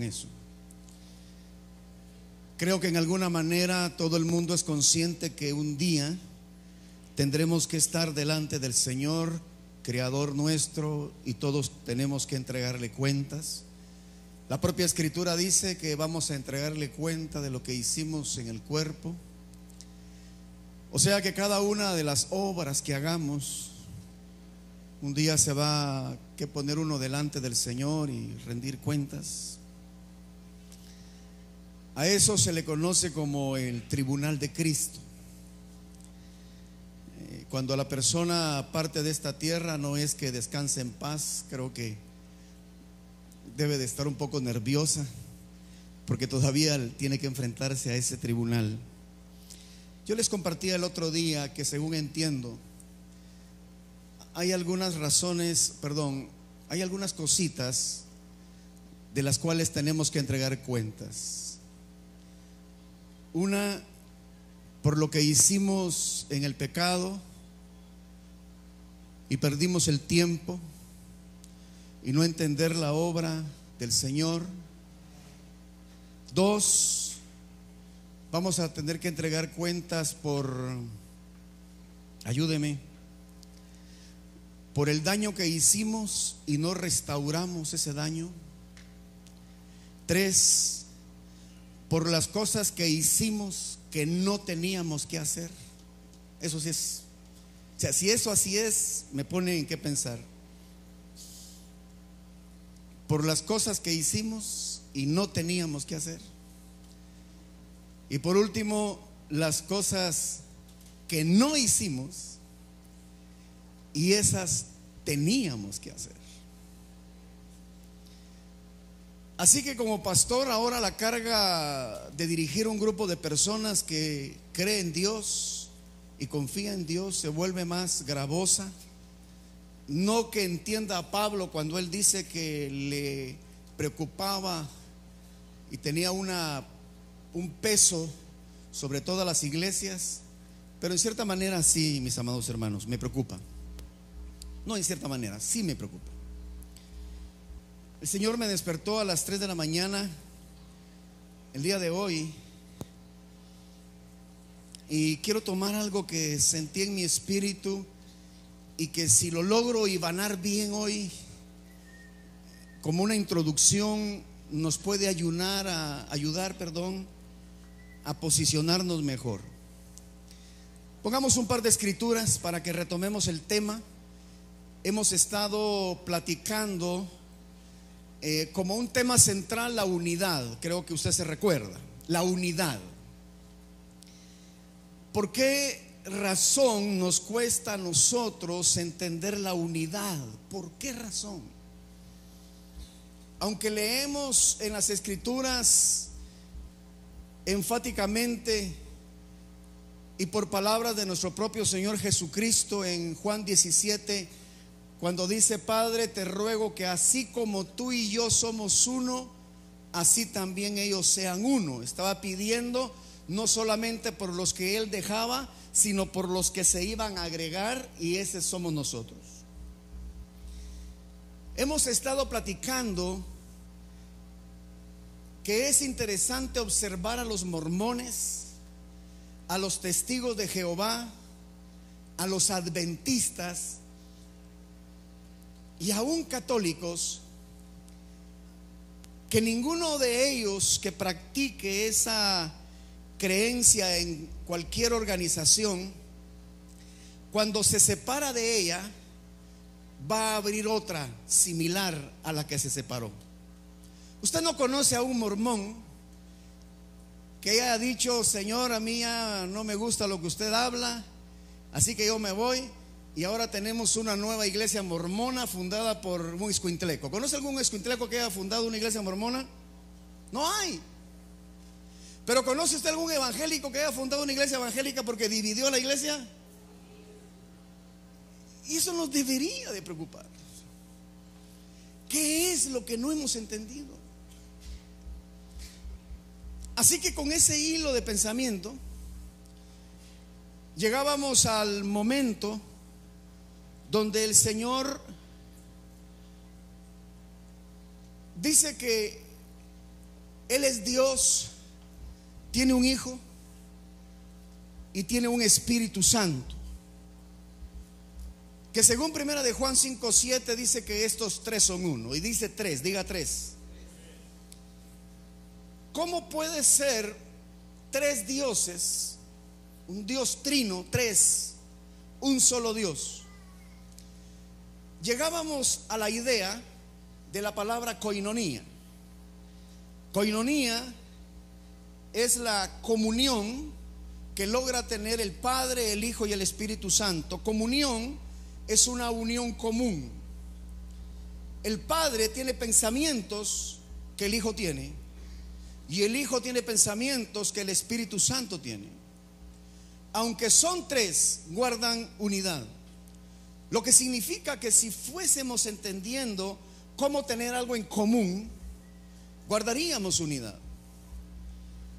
eso. Creo que en alguna manera todo el mundo es consciente que un día tendremos que estar delante del Señor, Creador nuestro, y todos tenemos que entregarle cuentas. La propia Escritura dice que vamos a entregarle cuenta de lo que hicimos en el cuerpo. O sea que cada una de las obras que hagamos, un día se va a que poner uno delante del Señor y rendir cuentas. A eso se le conoce como el tribunal de Cristo. Cuando la persona parte de esta tierra, no es que descanse en paz. Creo que debe de estar un poco nerviosa, porque todavía tiene que enfrentarse a ese tribunal. Yo les compartía el otro día que, según entiendo, hay algunas hay algunas cositas de las cuales tenemos que entregar cuentas. Una, por lo que hicimos en el pecado y perdimos el tiempo y no entender la obra del Señor. Dos, vamos a tener que entregar cuentas ayúdeme, por el daño que hicimos y no restauramos ese daño. Tres, por las cosas que hicimos que no teníamos que hacer. Eso sí es, o sea, si eso así es, me pone en qué pensar. Por las cosas que hicimos y no teníamos que hacer. Y por último, las cosas que no hicimos y esas teníamos que hacer. Así que como pastor, ahora la carga de dirigir un grupo de personas que cree en Dios y confía en Dios se vuelve más gravosa. No que entienda a Pablo cuando él dice que le preocupaba y tenía un peso sobre todas las iglesias, pero en cierta manera sí, mis amados hermanos, me preocupa. No, en cierta manera, sí me preocupa. El Señor me despertó a las 3 de la mañana el día de hoy, y quiero tomar algo que sentí en mi espíritu y que si lo logro hibanar bien hoy como una introducción, nos puede ayudar a posicionarnos mejor. Pongamos un par de escrituras para que retomemos el tema. Hemos estado platicando como un tema central la unidad. Creo que usted se recuerda, la unidad. ¿Por qué razón nos cuesta a nosotros entender la unidad? ¿Por qué razón? Aunque leemos en las escrituras enfáticamente y por palabras de nuestro propio Señor Jesucristo en Juan 17, cuando dice: Padre, te ruego que así como tú y yo somos uno, así también ellos sean uno. Estaba pidiendo no solamente por los que él dejaba, sino por los que se iban a agregar, y ese somos nosotros. Hemos estado platicando que es interesante observar a los mormones, a los testigos de Jehová, a los adventistas y aún católicos, que ninguno de ellos que practique esa creencia en cualquier organización, cuando se separa de ella, va a abrir otra similar a la que se separó. Usted no conoce a un mormón que haya dicho: Señor, a mí ya no me gusta lo que usted habla, así que yo me voy, y ahora tenemos una nueva iglesia mormona fundada por un escuintleco. ¿Conoce algún escuintleco que haya fundado una iglesia mormona? No hay. ¿Pero conoce usted algún evangélico que haya fundado una iglesia evangélica porque dividió la iglesia? Y eso nos debería de preocupar. ¿Qué es lo que no hemos entendido? Así que con ese hilo de pensamiento llegábamos al momento donde el Señor dice que Él es Dios, tiene un Hijo y tiene un Espíritu Santo, que según primera de Juan 5:7 dice que estos tres son uno. Y dice tres, diga tres. ¿Cómo puede ser tres dioses, un Dios trino, tres, un solo Dios? Llegábamos a la idea de la palabra koinonía. Koinonía es la comunión que logra tener el Padre, el Hijo y el Espíritu Santo. Comunión es una unión común. El Padre tiene pensamientos que el Hijo tiene, y el Hijo tiene pensamientos que el Espíritu Santo tiene. Aunque son tres, guardan unidad. Lo que significa que si fuésemos entendiendo cómo tener algo en común, guardaríamos unidad.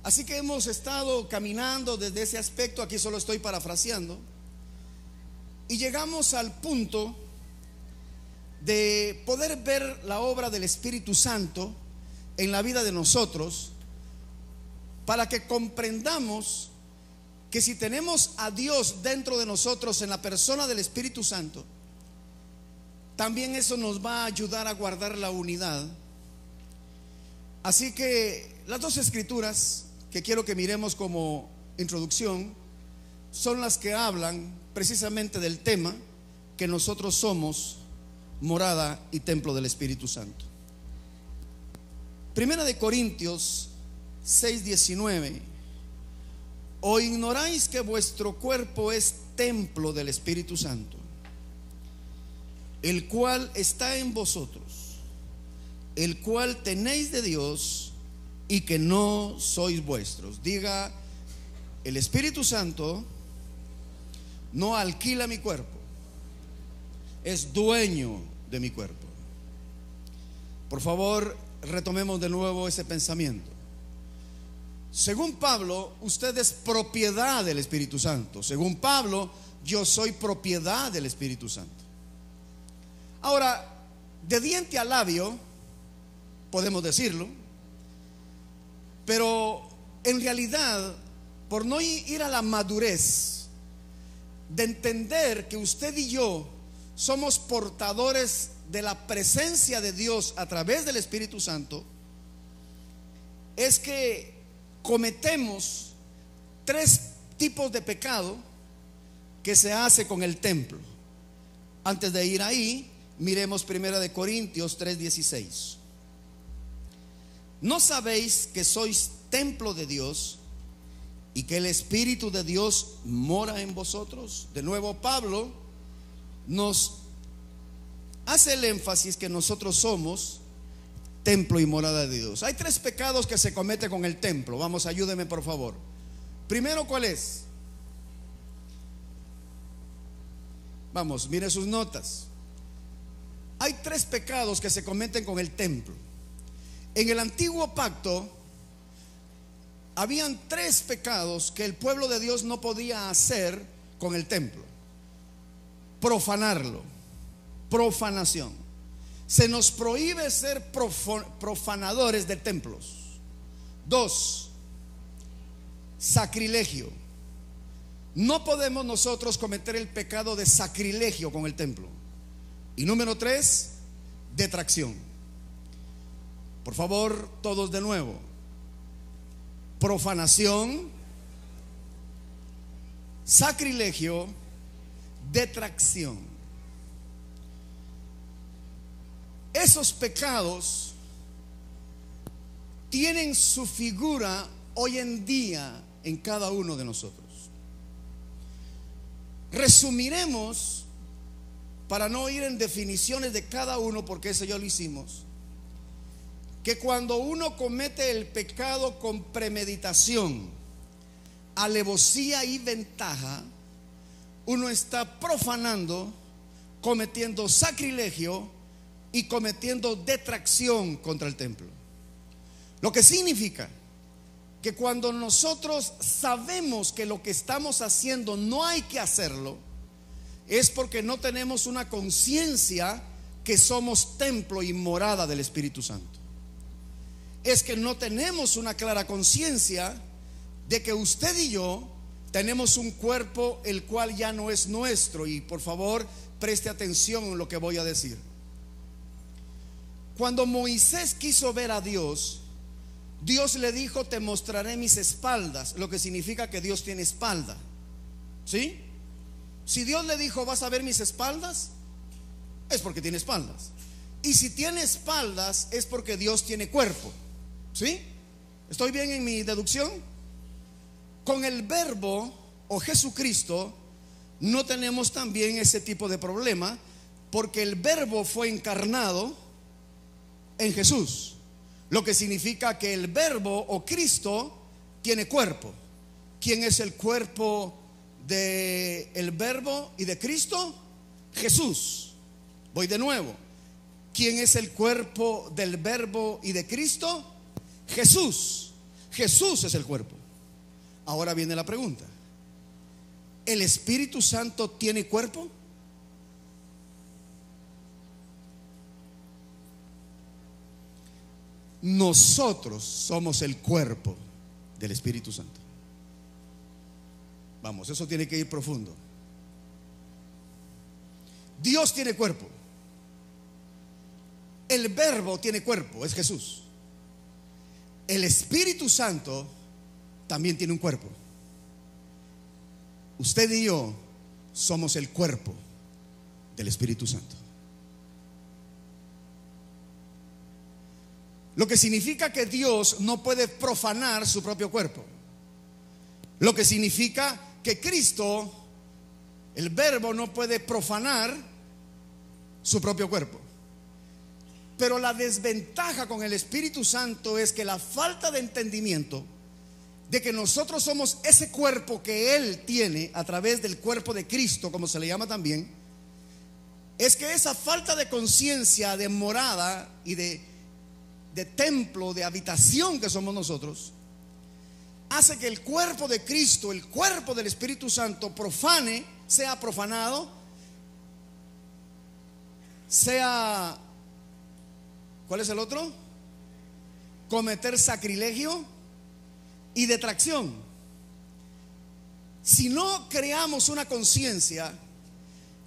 Así que hemos estado caminando desde ese aspecto. Aquí solo estoy parafraseando, y llegamos al punto de poder ver la obra del Espíritu Santo en la vida de nosotros, para que comprendamos que si tenemos a Dios dentro de nosotros en la persona del Espíritu Santo, también eso nos va a ayudar a guardar la unidad. Así que las dos escrituras que quiero que miremos como introducción son las que hablan precisamente del tema, que nosotros somos morada y templo del Espíritu Santo. Primera de Corintios 6:19. ¿O ignoráis que vuestro cuerpo es templo del Espíritu Santo, el cual está en vosotros, el cual tenéis de Dios, y que no sois vuestros? Diga: el Espíritu Santo no alquila mi cuerpo, es dueño de mi cuerpo. Por favor, retomemos de nuevo ese pensamiento. Según Pablo, usted es propiedad del Espíritu Santo. Según Pablo, yo soy propiedad del Espíritu Santo. Ahora, de diente a labio podemos decirlo, pero en realidad, por no ir a la madurez de entender que usted y yo somos portadores de la presencia de Dios a través del Espíritu Santo, es que cometemos tres tipos de pecado que se hace con el templo. Antes de ir ahí, miremos primera de Corintios 3:16. ¿No sabéis que sois templo de Dios y que el Espíritu de Dios mora en vosotros? De nuevo, Pablo nos hace el énfasis que nosotros somos templo y morada de Dios. Hay tres pecados que se cometen con el templo. Vamos, ayúdeme por favor. Primero, ¿cuál es? Vamos, mire sus notas. Hay tres pecados que se cometen con el templo. En el antiguo pacto habían tres pecados que el pueblo de Dios no podía hacer con el templo. Profanarlo, profanación. Se nos prohíbe ser profanadores de templos. Dos, sacrilegio. No podemos nosotros cometer el pecado de sacrilegio con el templo. Y número tres, detracción. Por favor, todos de nuevo. Profanación, sacrilegio, detracción. Esos pecados tienen su figura hoy en día en cada uno de nosotros. Resumiremos, para no ir en definiciones de cada uno, porque eso ya lo hicimos, que cuando uno comete el pecado con premeditación, alevosía y ventaja, uno está profanando, cometiendo sacrilegio y cometiendo detracción contra el templo. Lo que significa que cuando nosotros sabemos que lo que estamos haciendo no hay que hacerlo, es porque no tenemos una conciencia que somos templo y morada del Espíritu Santo. es que no tenemos una clara conciencia de que usted y yo tenemos un cuerpo el cual ya no es nuestro. Y por favor, preste atención en lo que voy a decir. Cuando Moisés quiso ver a Dios, Dios le dijo: te mostraré mis espaldas, lo que significa que Dios tiene espalda. ¿Sí? Si Dios le dijo: vas a ver mis espaldas, es porque tiene espaldas. Y si tiene espaldas, es porque Dios tiene cuerpo. ¿Sí? ¿Estoy bien en mi deducción? Con el Verbo o Jesucristo no tenemos también ese tipo de problema, porque el Verbo fue encarnado en Jesús, lo que significa que el Verbo o Cristo tiene cuerpo. ¿Quién es el cuerpo del Verbo y de Cristo? Jesús. Voy de nuevo. ¿Quién es el cuerpo del Verbo y de Cristo? Jesús. Jesús es el cuerpo. Ahora viene la pregunta: ¿el Espíritu Santo tiene cuerpo? Nosotros somos el cuerpo del Espíritu Santo. Vamos, eso tiene que ir profundo. Dios tiene cuerpo. El Verbo tiene cuerpo, es Jesús. El Espíritu Santo también tiene un cuerpo. Usted y yo somos el cuerpo del Espíritu Santo. Lo que significa que Dios no puede profanar su propio cuerpo. Lo que significa que Cristo, el Verbo, no puede profanar su propio cuerpo. Pero la desventaja con el Espíritu Santo es que la falta de entendimiento de que nosotros somos ese cuerpo que Él tiene a través del cuerpo de Cristo, como se le llama también, es que esa falta de conciencia de morada y de templo, de habitación que somos nosotros, hace que el cuerpo de Cristo, el cuerpo del Espíritu Santo, profane, sea profanado, sea, ¿cuál es el otro? Cometer sacrilegio y detracción. Si no creamos una conciencia,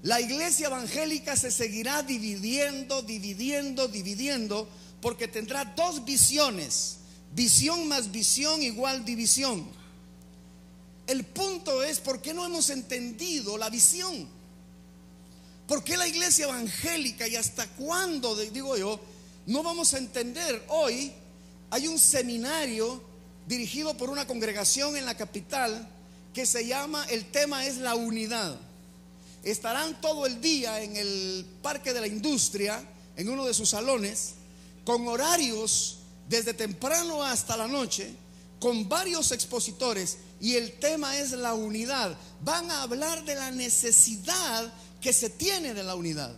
la iglesia evangélica se seguirá dividiendo, porque tendrá dos visiones: visión más visión igual división. El punto es: ¿por qué no hemos entendido la visión? ¿Por qué la iglesia evangélica, y hasta cuándo, digo yo, no vamos a entender? Hoy hay un seminario dirigido por una congregación en la capital que se llama, el tema es la unidad. Estarán todo el día en el Parque de la Industria, en uno de sus salones, con horarios desde temprano hasta la noche, con varios expositores, y el tema es la unidad. Van a hablar de la necesidad que se tiene de la unidad.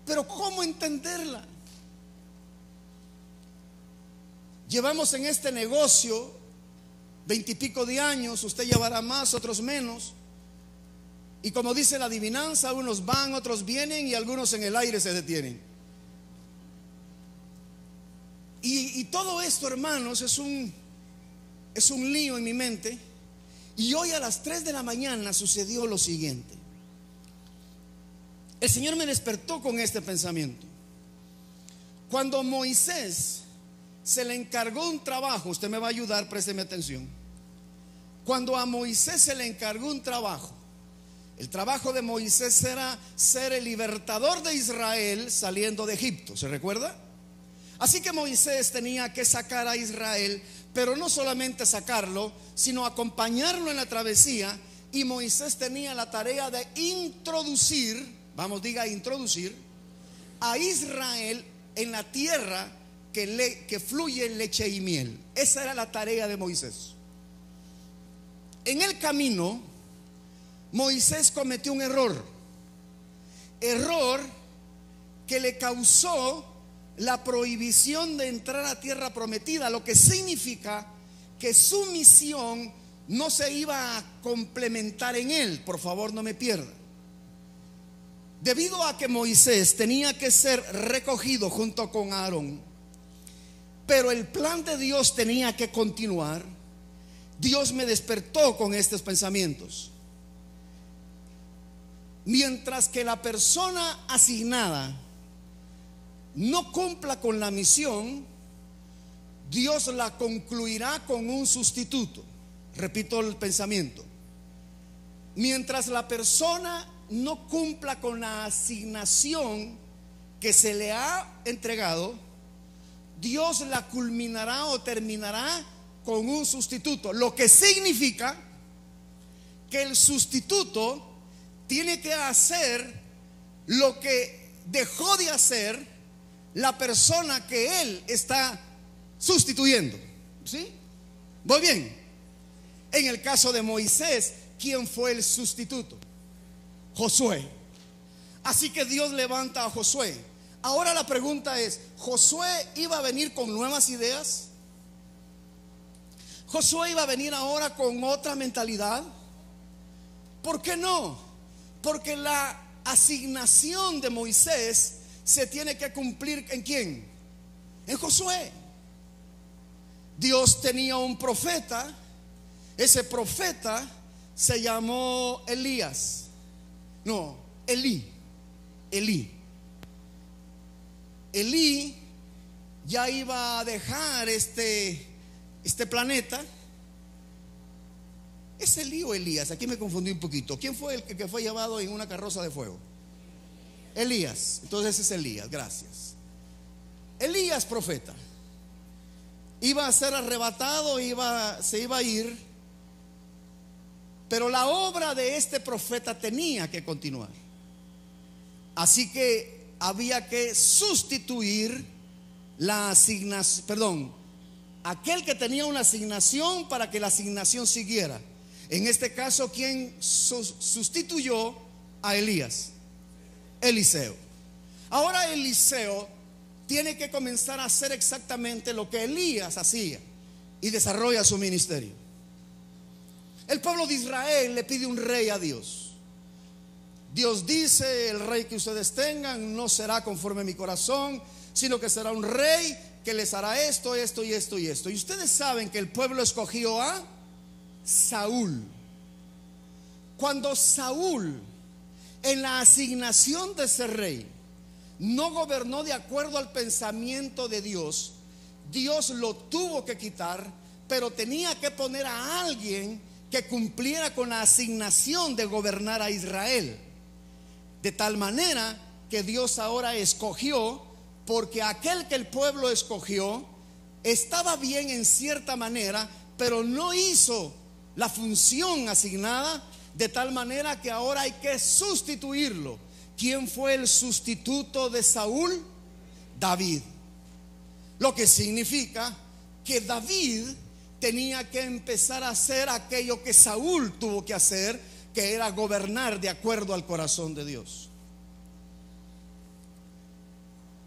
Pero ¿cómo entenderla? Llevamos en este negocio 20 y pico de años, usted llevará más, otros menos. Y como dice la adivinanza, unos van, otros vienen, y algunos en el aire se detienen. Y todo esto, hermanos, es un lío en mi mente. Y hoy a las 3 de la mañana sucedió lo siguiente. El Señor me despertó con este pensamiento. Cuando Moisés se le encargó un trabajo, usted me va a ayudar, présteme atención. Cuando a Moisés se le encargó un trabajo, el trabajo de Moisés era ser el libertador de Israel saliendo de Egipto, ¿se recuerda? Así que Moisés tenía que sacar a Israel, pero no solamente sacarlo, sino acompañarlo en la travesía. Y Moisés tenía la tarea de introducir, vamos, diga introducir, a Israel en la tierra que fluye leche y miel. Esa era la tarea de Moisés. En el camino, Moisés cometió un error que le causó la prohibición de entrar a tierra prometida, lo que significa que su misión no se iba a complementar en él. Por favor, no me pierda. Debido a que Moisés tenía que ser recogido junto con Aarón, pero el plan de Dios tenía que continuar. Dios me despertó con estos pensamientos. Mientras que la persona asignada no cumpla con la misión, Dios la concluirá con un sustituto. Repito el pensamiento. Mientras la persona no cumpla con la asignación que se le ha entregado, Dios la culminará o terminará con un sustituto. Lo que significa que el sustituto tiene que hacer lo que dejó de hacer la persona que él está sustituyendo. ¿Sí? ¿Voy bien? En el caso de Moisés, ¿quién fue el sustituto? Josué. Así que Dios levanta a Josué. Ahora la pregunta es, ¿Josué iba a venir con nuevas ideas? ¿Josué iba a venir ahora con otra mentalidad? ¿Por qué no? Porque la asignación de Moisés se tiene que cumplir ¿en quién? En Josué. Dios tenía un profeta. Ese profeta se llamó Elías. No, Elí. Elí ya iba a dejar este planeta. ¿Es Elí o Elías? Aquí me confundí un poquito. ¿Quién fue el que fue llevado en una carroza de fuego? Elías. Entonces es Elías, gracias. Elías, profeta, iba a ser arrebatado, se iba a ir, pero la obra de este profeta tenía que continuar. Así que había que sustituir la asignación, aquel que tenía una asignación, para que la asignación siguiera. En este caso, ¿quién sustituyó a Elías? Eliseo. Ahora Eliseo tiene que comenzar a hacer exactamente lo que Elías hacía y desarrolla su ministerio. El pueblo de Israel le pide un rey a Dios. Dios dice: el rey que ustedes tengan no será conforme a mi corazón, sino que será un rey que les hará esto, esto y esto y esto. Y ustedes saben que el pueblo escogió a Saúl. Cuando Saúl, en la asignación de ser rey, no gobernó de acuerdo al pensamiento de Dios, Dios lo tuvo que quitar, pero tenía que poner a alguien que cumpliera con la asignación de gobernar a Israel. De tal manera que Dios ahora escogió, porque aquel que el pueblo escogió estaba bien en cierta manera, pero no hizo la función asignada, de tal manera que ahora hay que sustituirlo. ¿Quién fue el sustituto de Saúl? David. Lo que significa que David tenía que empezar a hacer aquello que Saúl tuvo que hacer, que era gobernar de acuerdo al corazón de Dios.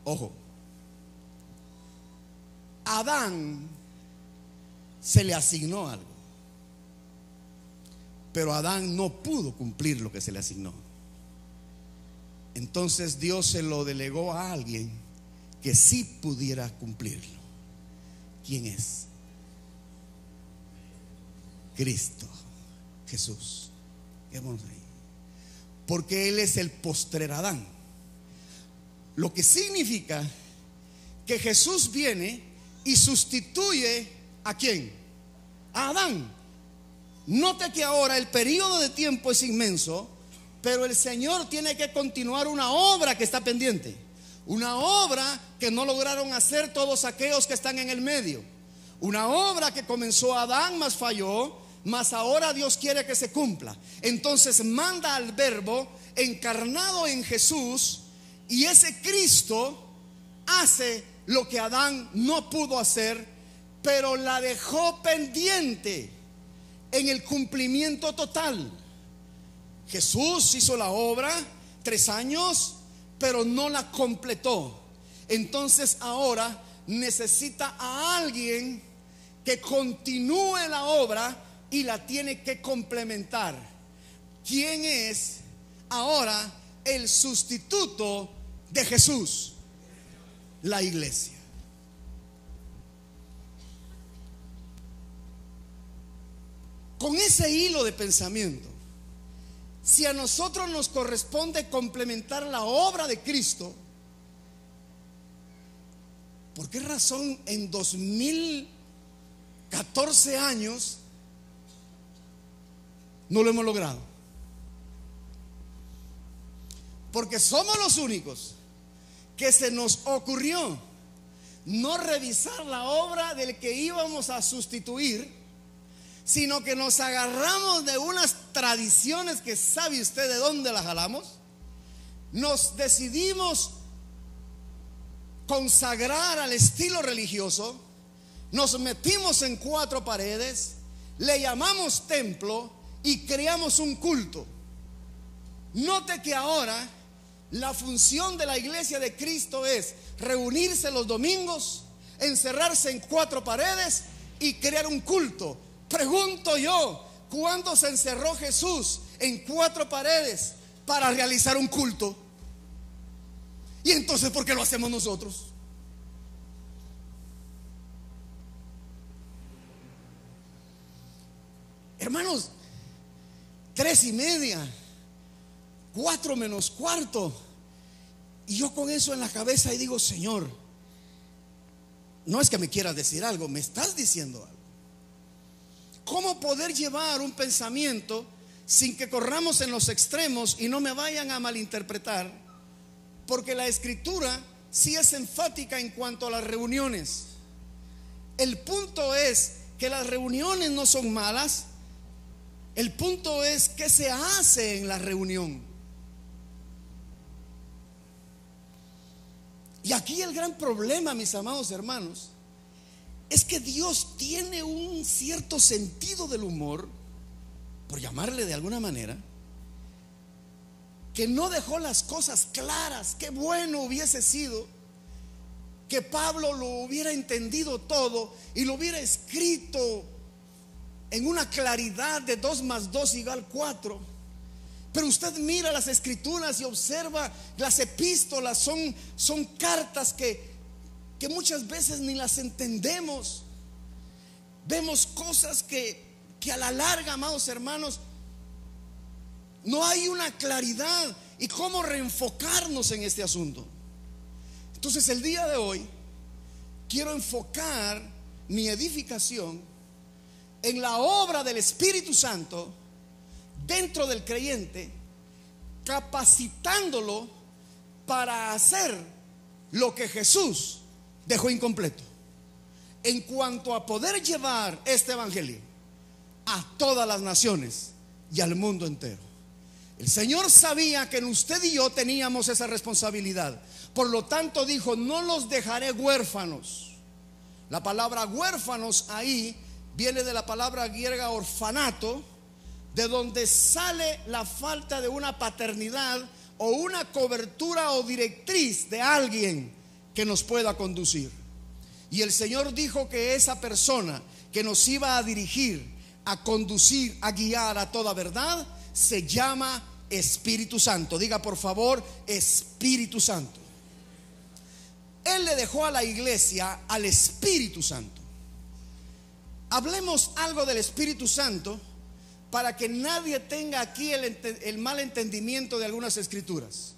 Ojo, a Adán se le asignó algo, pero Adán no pudo cumplir lo que se le asignó. Entonces Dios se lo delegó a alguien que sí pudiera cumplirlo. ¿Quién es? Cristo Jesús. Quedémonos ahí. Porque Él es el postrer Adán. Lo que significa que Jesús viene y sustituye ¿a quién? A Adán. Note que ahora el periodo de tiempo es inmenso, pero el Señor tiene que continuar una obra que está pendiente, una obra que no lograron hacer todos aquellos que están en el medio, una obra que comenzó Adán mas falló, mas ahora Dios quiere que se cumpla. Entonces manda al Verbo encarnado en Jesús, y ese Cristo hace lo que Adán no pudo hacer, pero la dejó pendiente en el cumplimiento total. Jesús hizo la obra 3 años, pero no la completó. Entonces ahora necesita a alguien que continúe la obra y la tiene que complementar. ¿Quién es ahora el sustituto de Jesús? La iglesia. con ese hilo de pensamiento, si a nosotros nos corresponde complementar la obra de Cristo, ¿por qué razón en 2014 años no lo hemos logrado? Porque somos los únicos que se nos ocurrió no revisar la obra del que íbamos a sustituir, sino que nos agarramos de unas tradiciones que sabe usted de dónde las jalamos. Nos decidimos consagrar al estilo religioso, nos metimos en 4 paredes, le llamamos templo y creamos un culto. Note que ahora la función de la iglesia de Cristo es reunirse los domingos, encerrarse en 4 paredes y crear un culto. Pregunto yo, ¿cuándo se encerró Jesús en 4 paredes para realizar un culto? Y entonces, ¿por qué lo hacemos nosotros? Hermanos, 3:30, 4 menos cuarto, y yo con eso en la cabeza y digo: Señor, no es que me quieras decir algo, me estás diciendo algo. ¿Cómo poder llevar un pensamiento sin que corramos en los extremos y no me vayan a malinterpretar? Porque la escritura sí es enfática en cuanto a las reuniones. El punto es que las reuniones no son malas. El punto es qué se hace en la reunión. Y aquí el gran problema, mis amados hermanos, es que Dios tiene un cierto sentido del humor, por llamarle de alguna manera, que no dejó las cosas claras. Qué bueno hubiese sido que Pablo lo hubiera entendido todo y lo hubiera escrito en una claridad de 2 más 2 igual 4. Pero usted mira las escrituras y observa las epístolas, son cartas que muchas veces ni las entendemos. Vemos cosas que a la larga, amados hermanos, no hay una claridad y cómo reenfocarnos en este asunto. Entonces el día de hoy quiero enfocar mi edificación en la obra del Espíritu Santo dentro del creyente, capacitándolo para hacer lo que Jesús dejó incompleto en cuanto a poder llevar este evangelio a todas las naciones y al mundo entero. El Señor sabía que en usted y yo teníamos esa responsabilidad. Por lo tanto dijo: no los dejaré huérfanos. La palabra huérfanos ahí viene de la palabra griega orfanato, de donde sale la falta de una paternidad o una cobertura o directriz de alguien que nos pueda conducir. Y el Señor dijo que esa persona que nos iba a dirigir, a conducir, a guiar a toda verdad, se llama Espíritu Santo. Diga por favor: Espíritu Santo. Él le dejó a la iglesia al Espíritu Santo. Hablemos algo del Espíritu Santo para que nadie tenga aquí el mal entendimiento de algunas escrituras.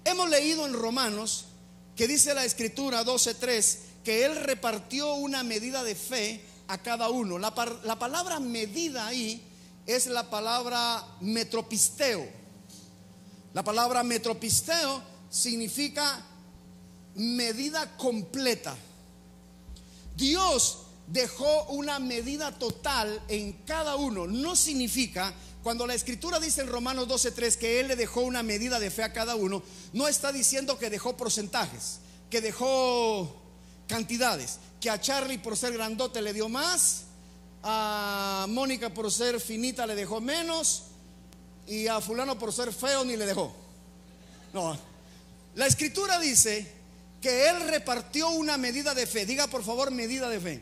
Hemos leído en Romanos que dice la escritura 12:3 que Él repartió una medida de fe a cada uno. La palabra medida ahí es la palabra metropisteo. La palabra metropisteo significa medida completa. Dios dejó una medida total en cada uno. No significa, cuando la escritura dice en Romanos 12:3 que Él le dejó una medida de fe a cada uno, no está diciendo que dejó porcentajes, que dejó cantidades, que a Charlie por ser grandote le dio más, a Mónica por ser finita le dejó menos, y a fulano por ser feo ni le dejó. No, la escritura dice que Él repartió una medida de fe. Diga por favor: medida de fe.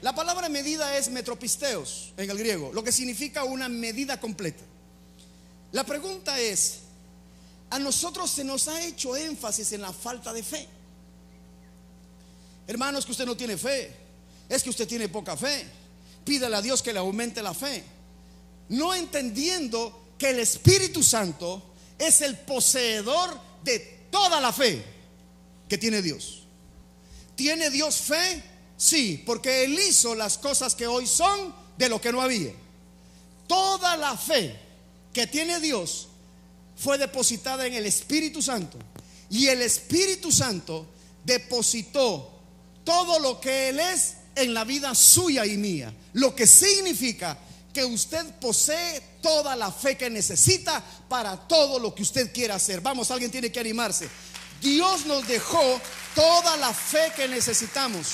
La palabra medida es metropisteos en el griego, lo que significa una medida completa. La pregunta es: a nosotros se nos ha hecho énfasis en la falta de fe. Hermano, es que usted no tiene fe, es que usted tiene poca fe. pídele a Dios que le aumente la fe, no entendiendo que el Espíritu Santo es el poseedor de toda la fe que tiene Dios. ¿Tiene Dios fe? Sí, porque Él hizo las cosas que hoy son de lo que no había. Toda la fe que tiene Dios fue depositada en el Espíritu Santo, y el Espíritu Santo depositó todo lo que Él es en la vida suya y mía, lo que significa que usted posee toda la fe que necesita para todo lo que usted quiera hacer. Vamos, alguien tiene que animarse. Dios nos dejó toda la fe que necesitamos.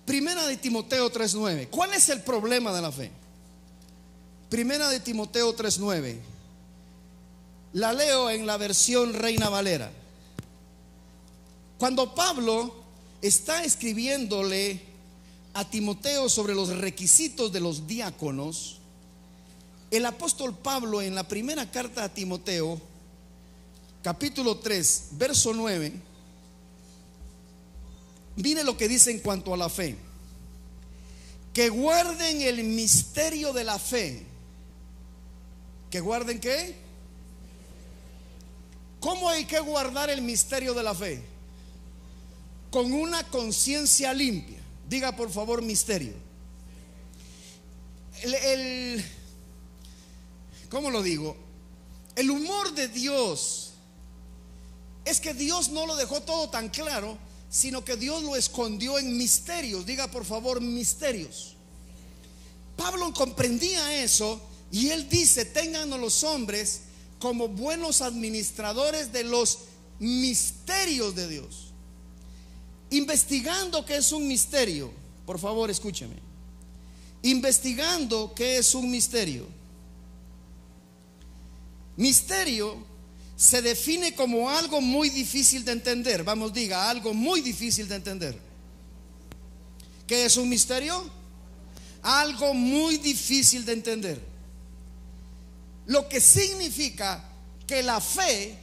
Primera de Timoteo 3:9. ¿Cuál es el problema de la fe? Primera de Timoteo 3:9. La leo en la versión Reina Valera. Cuando Pablo está escribiéndole a Timoteo sobre los requisitos de los diáconos, el apóstol Pablo, en la primera carta a Timoteo, capítulo 3, verso 9, mire lo que dice en cuanto a la fe: que guarden el misterio de la fe. ¿Que guarden qué? ¿Cómo hay que guardar el misterio de la fe? Con una conciencia limpia. Diga por favor misterio. ¿Cómo lo digo? El humor de Dios es que Dios no lo dejó todo tan claro, sino que Dios lo escondió en misterios. Diga por favor misterios. Pablo comprendía eso, y él dice: téngannos los hombres como buenos administradores de los misterios de Dios. Investigando qué es un misterio. Por favor, escúcheme. Investigando qué es un misterio. Misterio se define como algo muy difícil de entender. Vamos, diga, algo muy difícil de entender. ¿Qué es un misterio? Algo muy difícil de entender. Lo que significa que la fe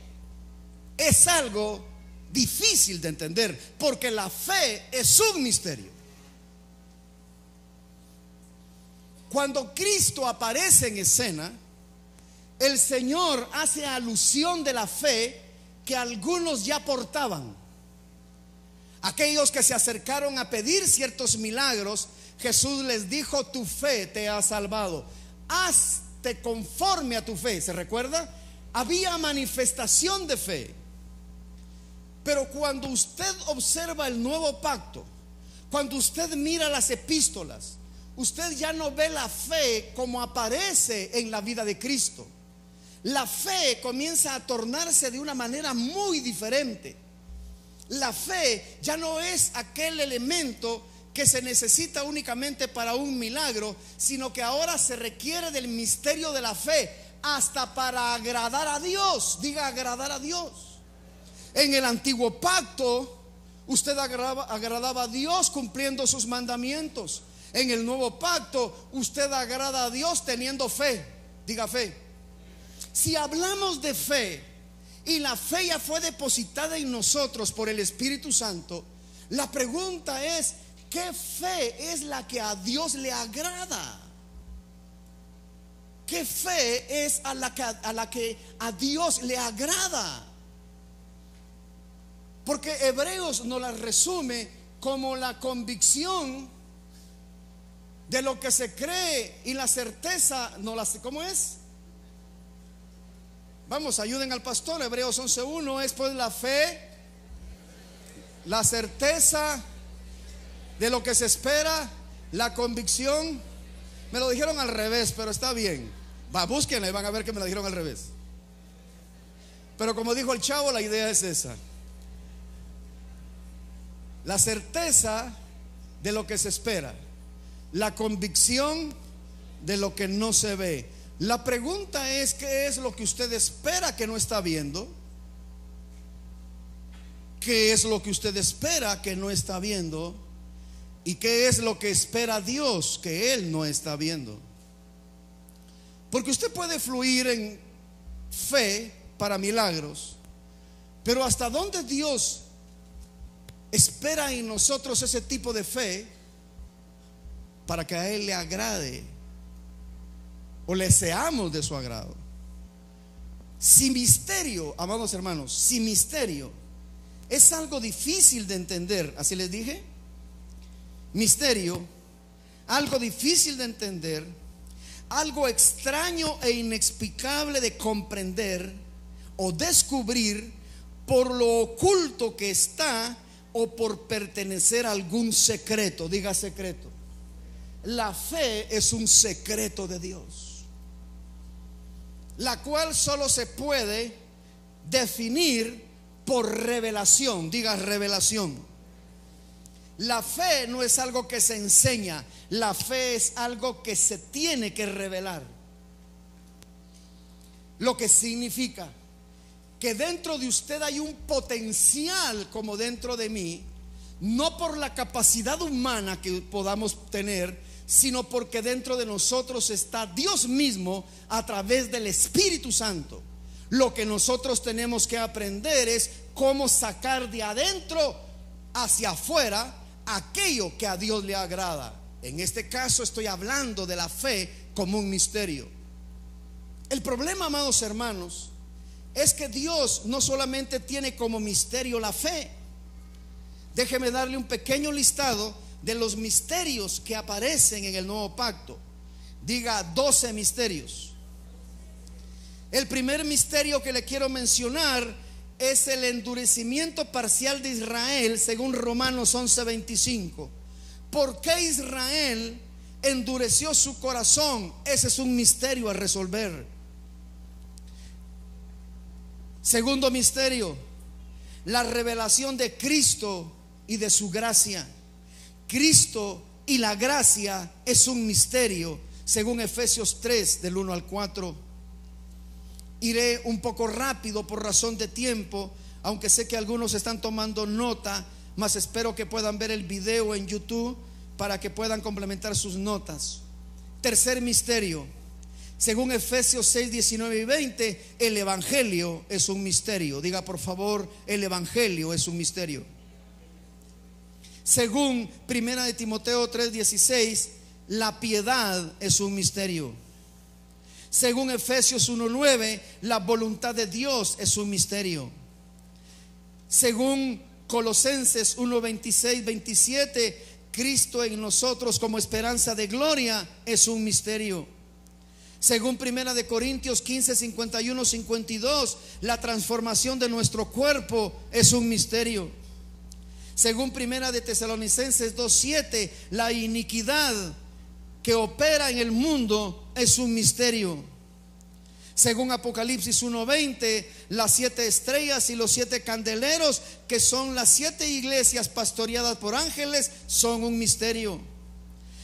es algo difícil de entender, porque la fe es un misterio. Cuando Cristo aparece en escena, el Señor hace alusión de la fe que algunos ya portaban. Aquellos que se acercaron a pedir ciertos milagros, Jesús les dijo: tu fe te ha salvado, hazte conforme a tu fe. ¿Se recuerda? Había manifestación de fe. Pero cuando usted observa el nuevo pacto, cuando usted mira las epístolas, usted ya no ve la fe como aparece en la vida de Cristo. La fe comienza a tornarse de una manera muy diferente. La fe ya no es aquel elemento que se necesita únicamente para un milagro, sino que ahora se requiere del misterio de la fe hasta para agradar a Dios. Diga, agradar a Dios. En el antiguo pacto usted agradaba a Dios cumpliendo sus mandamientos. En el nuevo pacto usted agrada a Dios teniendo fe. Diga fe. Si hablamos de fe y la fe ya fue depositada en nosotros por el Espíritu Santo, la pregunta es: ¿qué fe es la que a Dios le agrada? ¿Qué fe es a la que a Dios le agrada? Porque Hebreos nos la resume como la convicción de lo que se cree y la certeza no la sé. ¿Cómo es? Vamos, ayuden al pastor. Hebreos 11:1 es pues la fe, la certeza de lo que se espera, la convicción. Me lo dijeron al revés, pero está bien. Va, búsquenla y van a ver que me lo dijeron al revés. Pero como dijo el chavo, la idea es esa: la certeza de lo que se espera, la convicción de lo que no se ve. La pregunta es: ¿qué es lo que usted espera que no está viendo? ¿Qué es lo que usted espera que no está viendo? ¿Y qué es lo que espera Dios que Él no está viendo? Porque usted puede fluir en fe para milagros, pero ¿hasta dónde Dios espera en nosotros ese tipo de fe para que a Él le agrade o le seamos de su agrado. Sin misterio, amados hermanos, sin misterio es algo difícil de entender. Así les dije, misterio, algo difícil de entender, algo extraño e inexplicable de comprender o descubrir por lo oculto que está o por pertenecer a algún secreto. Diga secreto. La fe es un secreto de Dios, la cual solo se puede definir por revelación. Diga revelación. La fe no es algo que se enseña, la fe es algo que se tiene que revelar. Lo que significa que dentro de usted hay un potencial como dentro de mí, no por la capacidad humana que podamos tener, sino porque dentro de nosotros está Dios mismo a través del Espíritu Santo. Lo que nosotros tenemos que aprender es cómo sacar de adentro hacia afuera aquello que a Dios le agrada. En este caso estoy hablando de la fe como un misterio. El problema, amados hermanos, es que Dios no solamente tiene como misterio la fe. Déjeme darle un pequeño listado de los misterios que aparecen en el nuevo pacto. Diga 12 misterios. El primer misterio que le quiero mencionar es el endurecimiento parcial de Israel, según Romanos 11:25. ¿Por qué Israel endureció su corazón? Ese es un misterio a resolver. Segundo misterio, la revelación de Cristo y de su gracia. Cristo y la gracia es un misterio, según Efesios 3, del 1 al 4. Iré un poco rápido por razón de tiempo, aunque sé que algunos están tomando nota, mas espero que puedan ver el video en YouTube para que puedan complementar sus notas. Tercer misterio, según Efesios 6, 19 y 20, el Evangelio es un misterio. Diga por favor, el Evangelio es un misterio. Según Primera de Timoteo 3:16, la piedad es un misterio. Según Efesios 1:9, la voluntad de Dios es un misterio. Según Colosenses 1:26, 27, Cristo en nosotros como esperanza de gloria es un misterio. Según Primera de Corintios 15, 51, 52, la transformación de nuestro cuerpo es un misterio. Según Primera de Tesalonicenses 2:7, la iniquidad que opera en el mundo es un misterio. Según Apocalipsis 1:20, las 7 estrellas y los 7 candeleros, que son las 7 iglesias pastoreadas por ángeles, son un misterio.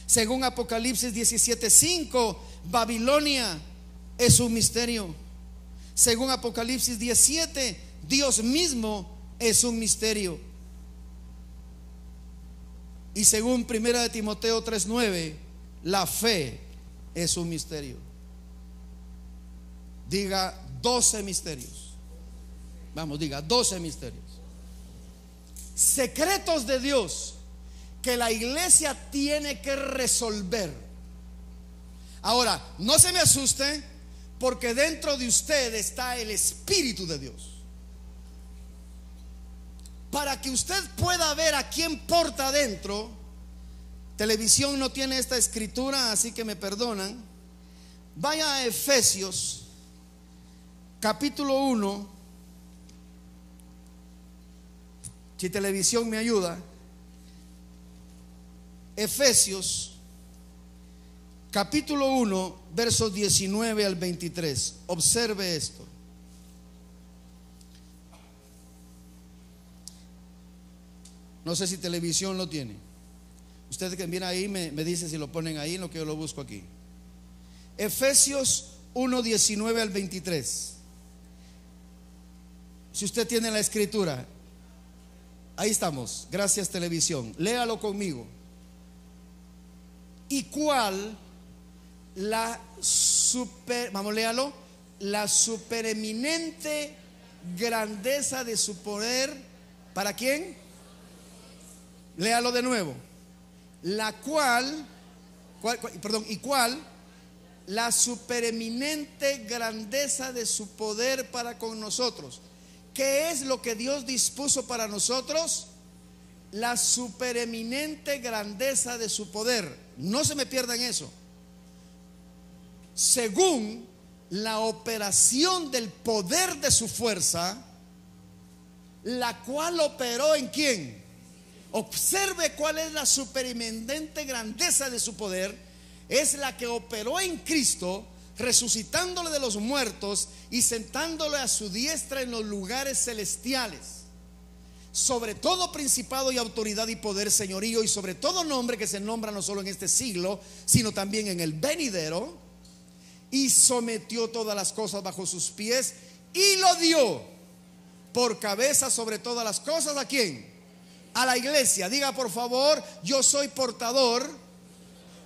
Según Apocalipsis 17:5, Babilonia es un misterio. Según Apocalipsis 17, Dios mismo es un misterio. Y según Primera de Timoteo 3:9, la fe es un misterio. Diga 12 misterios. Vamos, diga 12 misterios. Secretos de Dios que la iglesia tiene que resolver. Ahora, no se me asuste, porque dentro de usted está el Espíritu de Dios. Para que usted pueda ver a quién porta adentro. Televisión no tiene esta escritura, así que me perdonan. Vaya a Efesios capítulo 1. Si televisión me ayuda. Efesios capítulo 1, versos 19 al 23. Observe esto. No sé si televisión lo tiene. Usted que mira ahí me dice si lo ponen ahí en lo que yo lo busco aquí. Efesios 1, 19 al 23. Si usted tiene la escritura, ahí estamos. Gracias, televisión. Léalo conmigo. ¿Y cuál vamos, léalo? La supereminente grandeza de su poder. ¿Para quién? Léalo de nuevo. La cual, la supereminente grandeza de su poder para con nosotros. ¿Qué es lo que Dios dispuso para nosotros? La supereminente grandeza de su poder. No se me pierdan eso. Según la operación del poder de su fuerza, la cual operó ¿en quién? Observe cuál es la supereminente grandeza de su poder. Es la que operó en Cristo, resucitándole de los muertos y sentándole a su diestra en los lugares celestiales, sobre todo principado y autoridad y poder, señorío, y sobre todo nombre que se nombra no solo en este siglo, sino también en el venidero, y sometió todas las cosas bajo sus pies y lo dio por cabeza sobre todas las cosas. ¿A quién? A la iglesia. Diga por favor: yo soy portador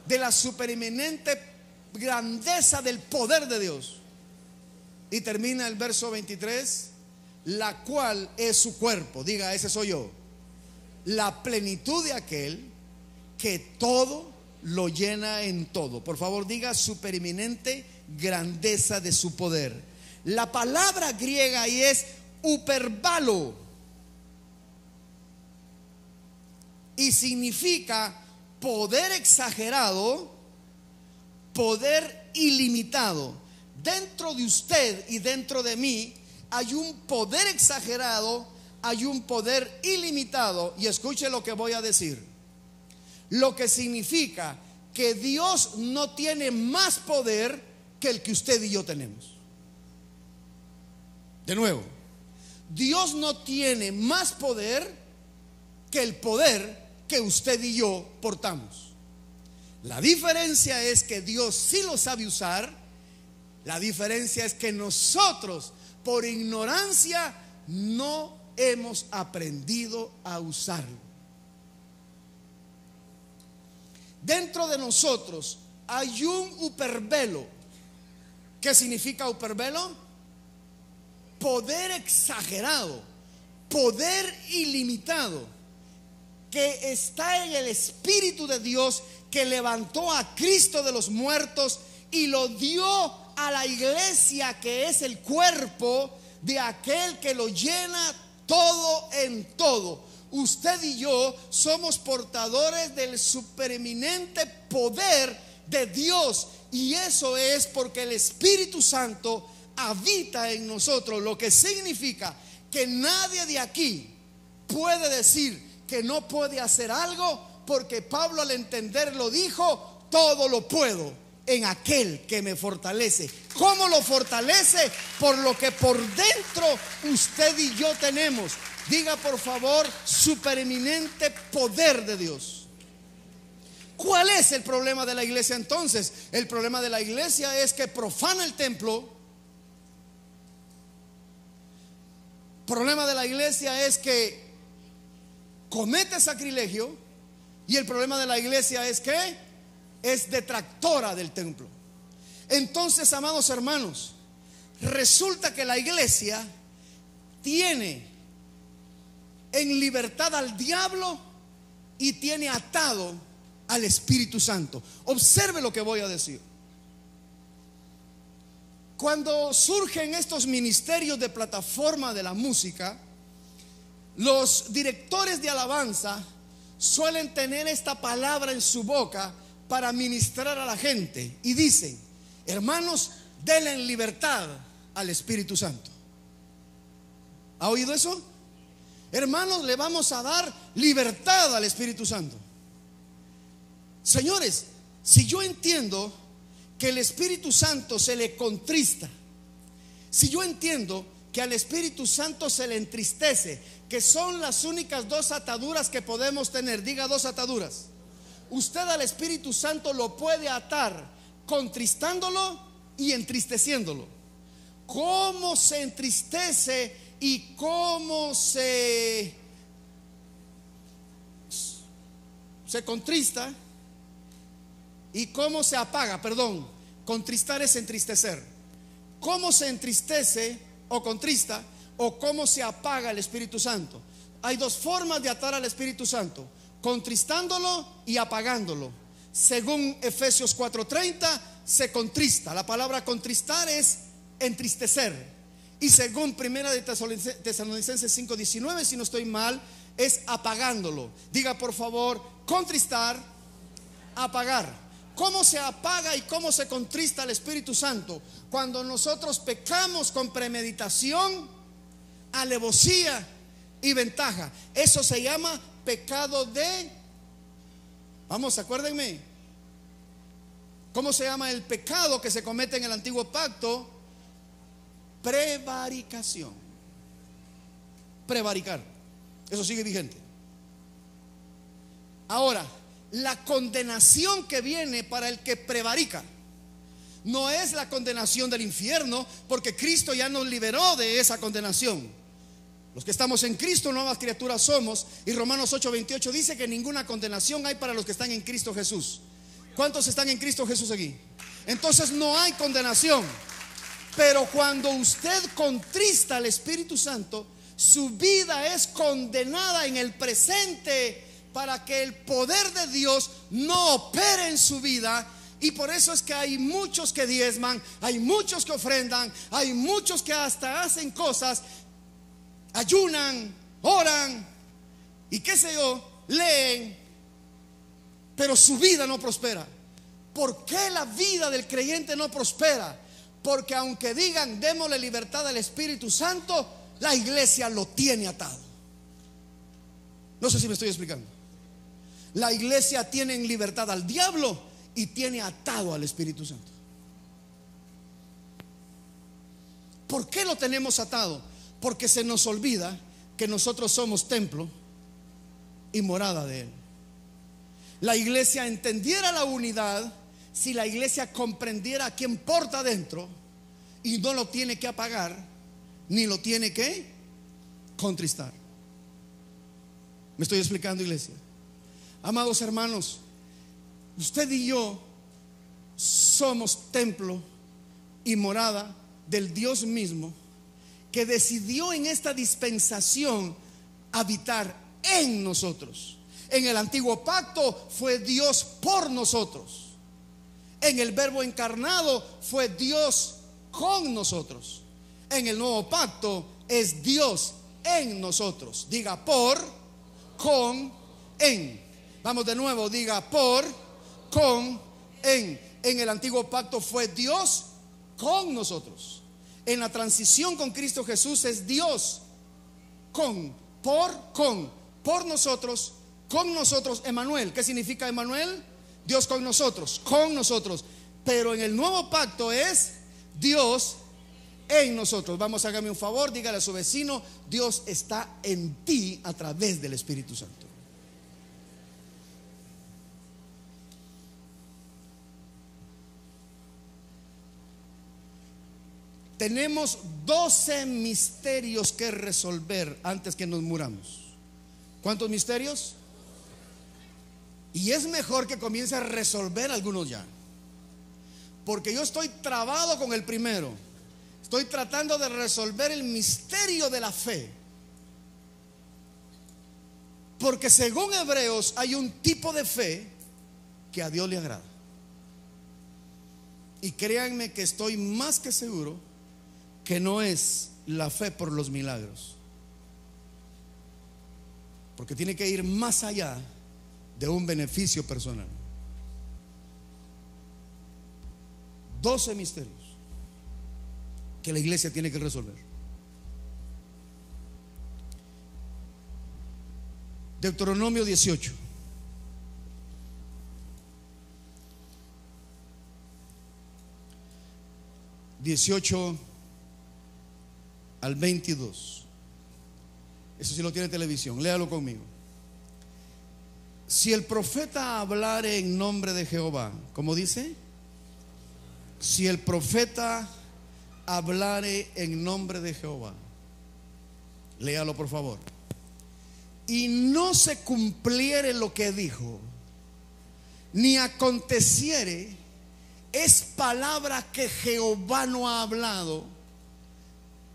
de la supereminente grandeza del poder de Dios. Y termina el verso 23: la cual es su cuerpo. Diga: ese soy yo. La plenitud de aquel que todo lo llena en todo. Por favor, diga: supereminente grandeza de su poder. La palabra griega ahí es uperbalo y significa poder exagerado, poder ilimitado. Dentro de usted y dentro de mí hay un poder exagerado, hay un poder ilimitado. Y escuche lo que voy a decir. Lo que significa que Dios no tiene más poder que el que usted y yo tenemos. De nuevo, Dios no tiene más poder que el poder que usted y yo portamos. La diferencia es que Dios sí lo sabe usar. La diferencia es que nosotros, por ignorancia, no hemos aprendido a usarlo. Dentro de nosotros hay un uperbelo. ¿Qué significa uperbelo? Poder exagerado, poder ilimitado, que está en el Espíritu de Dios, que levantó a Cristo de los muertos y lo dio a la iglesia, que es el cuerpo de aquel que lo llena todo en todo. Usted y yo somos portadores del supereminente poder de Dios, y eso es porque el Espíritu Santo habita en nosotros, lo que significa que nadie de aquí puede decir que no puede hacer algo, porque Pablo al entenderlo dijo: todo lo puedo en aquel que me fortalece. ¿Cómo lo fortalece? Por lo que por dentro usted y yo tenemos. Diga por favor: supereminente poder de Dios. ¿Cuál es el problema de la iglesia entonces? El problema de la iglesia es que profana el templo. El problema de la iglesia es que comete sacrilegio. Y el problema de la iglesia es que es detractora del templo. Entonces, amados hermanos, resulta que la iglesia tiene en libertad al diablo y tiene atado al Espíritu Santo. Observe lo que voy a decir. Cuando surgen estos ministerios de plataforma de la música, los directores de alabanza suelen tener esta palabra en su boca para ministrar a la gente, y dicen: hermanos, denle en libertad al Espíritu Santo. ¿Ha oído eso? Hermanos, le vamos a dar libertad al Espíritu Santo. Señores, si yo entiendo que el Espíritu Santo se le contrista, si yo entiendo que al Espíritu Santo se le entristece, que son las únicas dos ataduras que podemos tener, diga: dos ataduras. Usted al Espíritu Santo lo puede atar contristándolo y entristeciéndolo. ¿Cómo se entristece y cómo se contrista? ¿Y cómo se apaga? Perdón, contristar es entristecer. ¿Cómo se entristece o contrista, o cómo se apaga el Espíritu Santo? Hay dos formas de atar al Espíritu Santo. contristándolo y apagándolo. Según Efesios 4:30, se contrista. La palabra contristar es entristecer. Y según Primera de Tesalonicenses 5:19, si no estoy mal, es apagándolo. Diga por favor, contristar, apagar. ¿Cómo se apaga y cómo se contrista el Espíritu Santo? Cuando nosotros pecamos con premeditación, alevosía y ventaja. Eso se llama pecado de... Vamos, acuérdenme. ¿Cómo se llama el pecado que se comete en el antiguo pacto? Prevaricación. Prevaricar. Eso sigue vigente. Ahora, la condenación que viene para el que prevarica no es la condenación del infierno, porque Cristo ya nos liberó de esa condenación. Los que estamos en Cristo, nuevas criaturas somos. Y Romanos 8:28 dice que ninguna condenación hay para los que están en Cristo Jesús. ¿Cuántos están en Cristo Jesús aquí? Entonces no hay condenación. Pero cuando usted contrista al Espíritu Santo, su vida es condenada en el presente para que el poder de Dios no opere en su vida. Y por eso es que hay muchos que diezman, hay muchos que ofrendan, hay muchos que hasta hacen cosas, ayunan, oran y qué sé yo, leen, pero su vida no prospera. ¿Por qué la vida del creyente no prospera? Porque aunque digan démosle libertad al Espíritu Santo, la iglesia lo tiene atado. No sé si me estoy explicando. La iglesia tiene en libertad al diablo y tiene atado al Espíritu Santo. ¿Por qué lo tenemos atado? Porque se nos olvida que nosotros somos templo y morada de Él. La iglesia entendiera la unidad si la iglesia comprendiera a quién porta dentro y no lo tiene que apagar ni lo tiene que contristar. ¿Me estoy explicando, iglesia? Amados hermanos, usted y yo somos templo y morada del Dios mismo, que decidió en esta dispensación habitar en nosotros. En el antiguo pacto fue Dios por nosotros. En el Verbo encarnado fue Dios con nosotros. En el nuevo pacto es Dios en nosotros. Diga por, con, en. Vamos de nuevo, diga por, con, en. En el antiguo pacto fue Dios con nosotros. En la transición con Cristo Jesús es Dios con nosotros, con nosotros, Emmanuel. ¿Qué significa Emmanuel? Dios con nosotros, con nosotros. Pero en el nuevo pacto es Dios en nosotros. Vamos, hágame un favor, dígale a su vecino: Dios está en ti a través del Espíritu Santo. Tenemos 12 misterios que resolver antes que nos muramos. ¿Cuántos misterios? Y es mejor que comience a resolver algunos ya, porque yo estoy trabado con el primero. Estoy tratando de resolver el misterio de la fe, porque según Hebreos hay un tipo de fe que a Dios le agrada. Y créanme que estoy más que seguro que no es la fe por los milagros, porque tiene que ir más allá de un beneficio personal. 12 misterios que la iglesia tiene que resolver. Deuteronomio 18. Al 22. Eso sí lo tiene televisión, léalo conmigo. Si el profeta hablare en nombre de Jehová, ¿cómo dice? Si el profeta hablare en nombre de Jehová, léalo por favor, y no se cumpliere lo que dijo, ni aconteciere, es palabra que Jehová no ha hablado,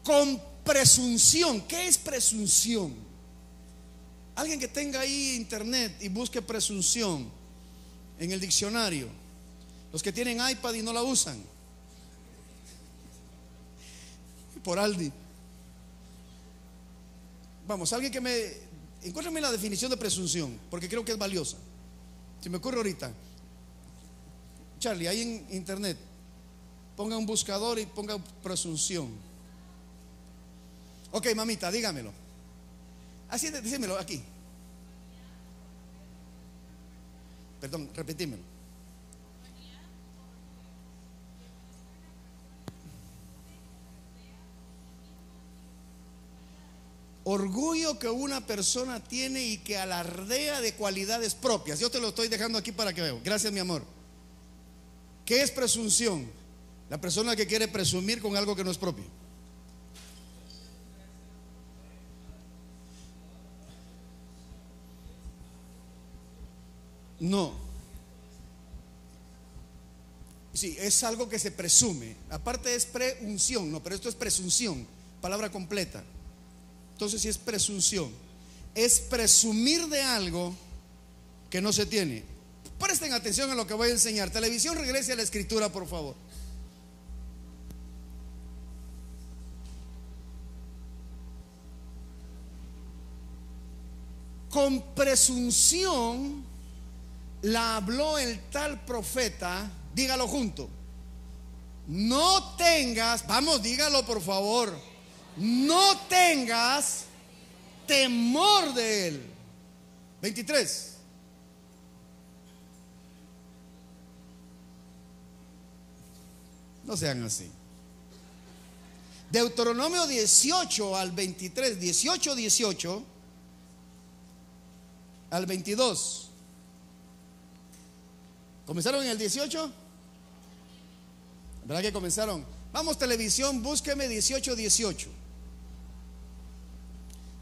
con presunción. ¿Qué es presunción? Alguien que tenga ahí internet y busque presunción en el diccionario. Los que tienen iPad y no la usan. Por Aldi. Vamos, alguien que encuéntrame la definición de presunción, porque creo que es valiosa. Si me ocurre ahorita. Charlie, ahí en internet, ponga un buscador y ponga presunción. Ok, mamita, dígamelo. Así, dímelo aquí. Perdón, repetímelo. Orgullo que una persona tiene y que alardea de cualidades propias. Yo te lo estoy dejando aquí para que veas. Gracias, mi amor. ¿Qué es presunción? La persona que quiere presumir con algo que no es propio. No. Sí, es algo que se presume. Aparte es preunción, no, pero esto es presunción, palabra completa. Entonces sí es presunción. Es presumir de algo que no se tiene. Presten atención a lo que voy a enseñar. Televisión, regrese a la escritura, por favor. Con presunción la habló el tal profeta. Dígalo junto. No tengas, vamos, dígalo por favor. No tengas temor de él. 23. No sean así. Deuteronomio 18 al 23, 18 al 22. ¿Comenzaron en el 18? ¿Verdad que comenzaron? Vamos, televisión, búsqueme 18.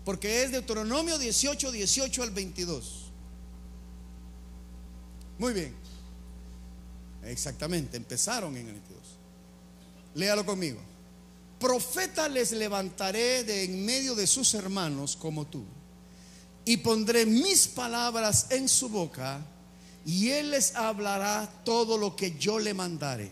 Porque es Deuteronomio 18 al 22. Muy bien. Exactamente, empezaron en el 22. Léalo conmigo. Profeta les levantaré de en medio de sus hermanos como tú, y pondré mis palabras en su boca, y él les hablará todo lo que yo le mandare.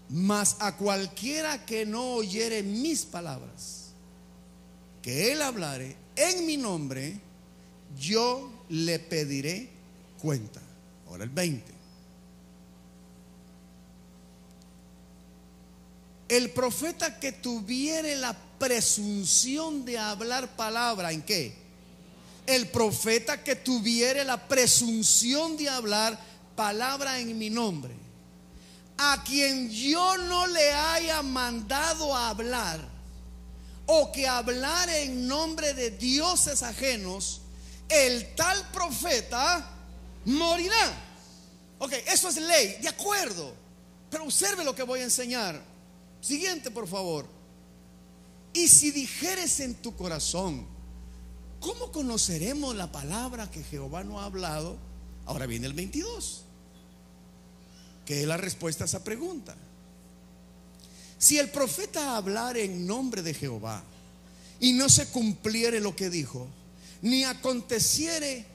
Mas a cualquiera que no oyere mis palabras, que él hablare en mi nombre, yo le pediré cuenta. Ahora el 20. El profeta que tuviere la presunción de hablar palabra, ¿en qué? El profeta que tuviere la presunción de hablar palabra en mi nombre, a quien yo no le haya mandado a hablar, o que hablare en nombre de dioses ajenos, el tal profeta morirá. Ok, eso es ley, de acuerdo. Pero observe lo que voy a enseñar. Siguiente, por favor. Y si dijeres en tu corazón, ¿cómo conoceremos la palabra que Jehová no ha hablado? Ahora viene el 22, que es la respuesta a esa pregunta. Si el profeta hablara en nombre de Jehová y no se cumpliere lo que dijo, ni aconteciere,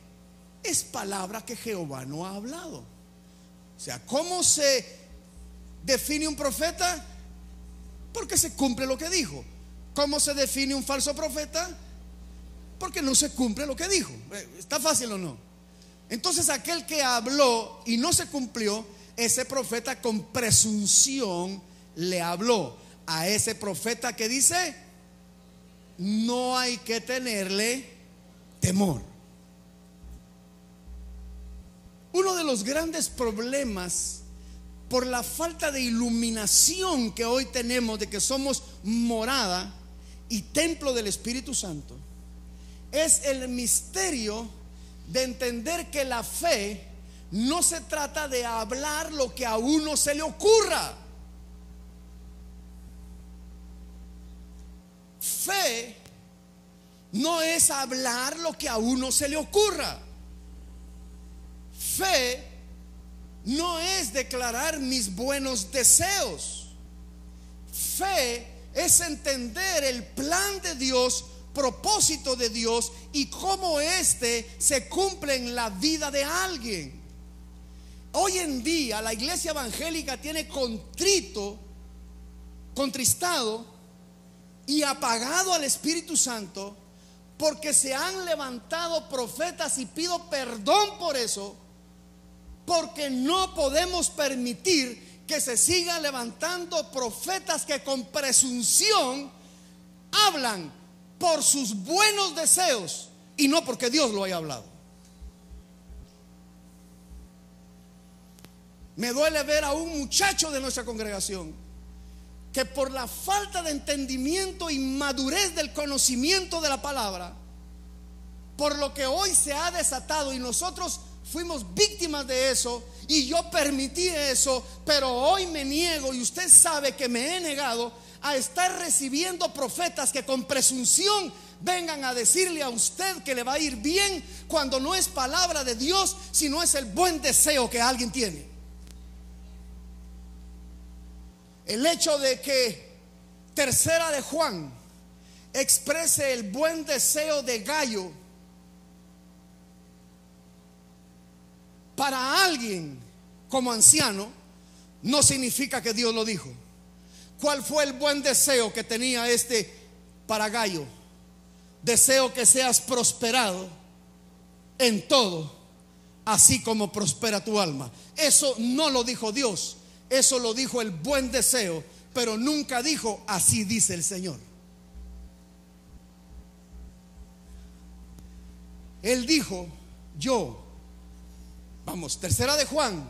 es palabra que Jehová no ha hablado. O sea, ¿cómo se define un profeta? Porque se cumple lo que dijo. ¿Cómo se define un falso profeta? Porque no se cumple lo que dijo. ¿Está fácil o no? Entonces aquel que habló y no se cumplió, ese profeta con presunción le habló. A ese profeta que dice, no hay que tenerle temor. Uno de los grandes problemas por la falta de iluminación que hoy tenemos, de que somos morada y templo del Espíritu Santo, es el misterio de entender que la fe no se trata de hablar lo que a uno se le ocurra. Fe no es hablar lo que a uno se le ocurra. Fe no es declarar mis buenos deseos. Fe es entender el plan de Dios, propósito de Dios y cómo éste se cumple en la vida de alguien. Hoy en día la iglesia evangélica tiene contristado y apagado al Espíritu Santo, porque se han levantado profetas, y pido perdón por eso, porque no podemos permitir que se sigan levantando profetas que con presunción hablan por sus buenos deseos y no porque Dios lo haya hablado. Me duele ver a un muchacho de nuestra congregación que por la falta de entendimiento y madurez del conocimiento de la palabra, por lo que hoy se ha desatado, y nosotros fuimos víctimas de eso y yo permití eso, pero hoy me niego, y usted sabe que me he negado a estar recibiendo profetas que con presunción vengan a decirle a usted que le va a ir bien, cuando no es palabra de Dios, sino es el buen deseo que alguien tiene. El hecho de que Tercera de Juan exprese el buen deseo de Gayo para alguien como anciano no significa que Dios lo dijo. ¿Cuál fue el buen deseo que tenía este para Gayo? Deseo que seas prosperado en todo, así como prospera tu alma. Eso no lo dijo Dios, eso lo dijo el buen deseo, pero nunca dijo así dice el Señor. Él dijo yo. Vamos, Tercera de Juan,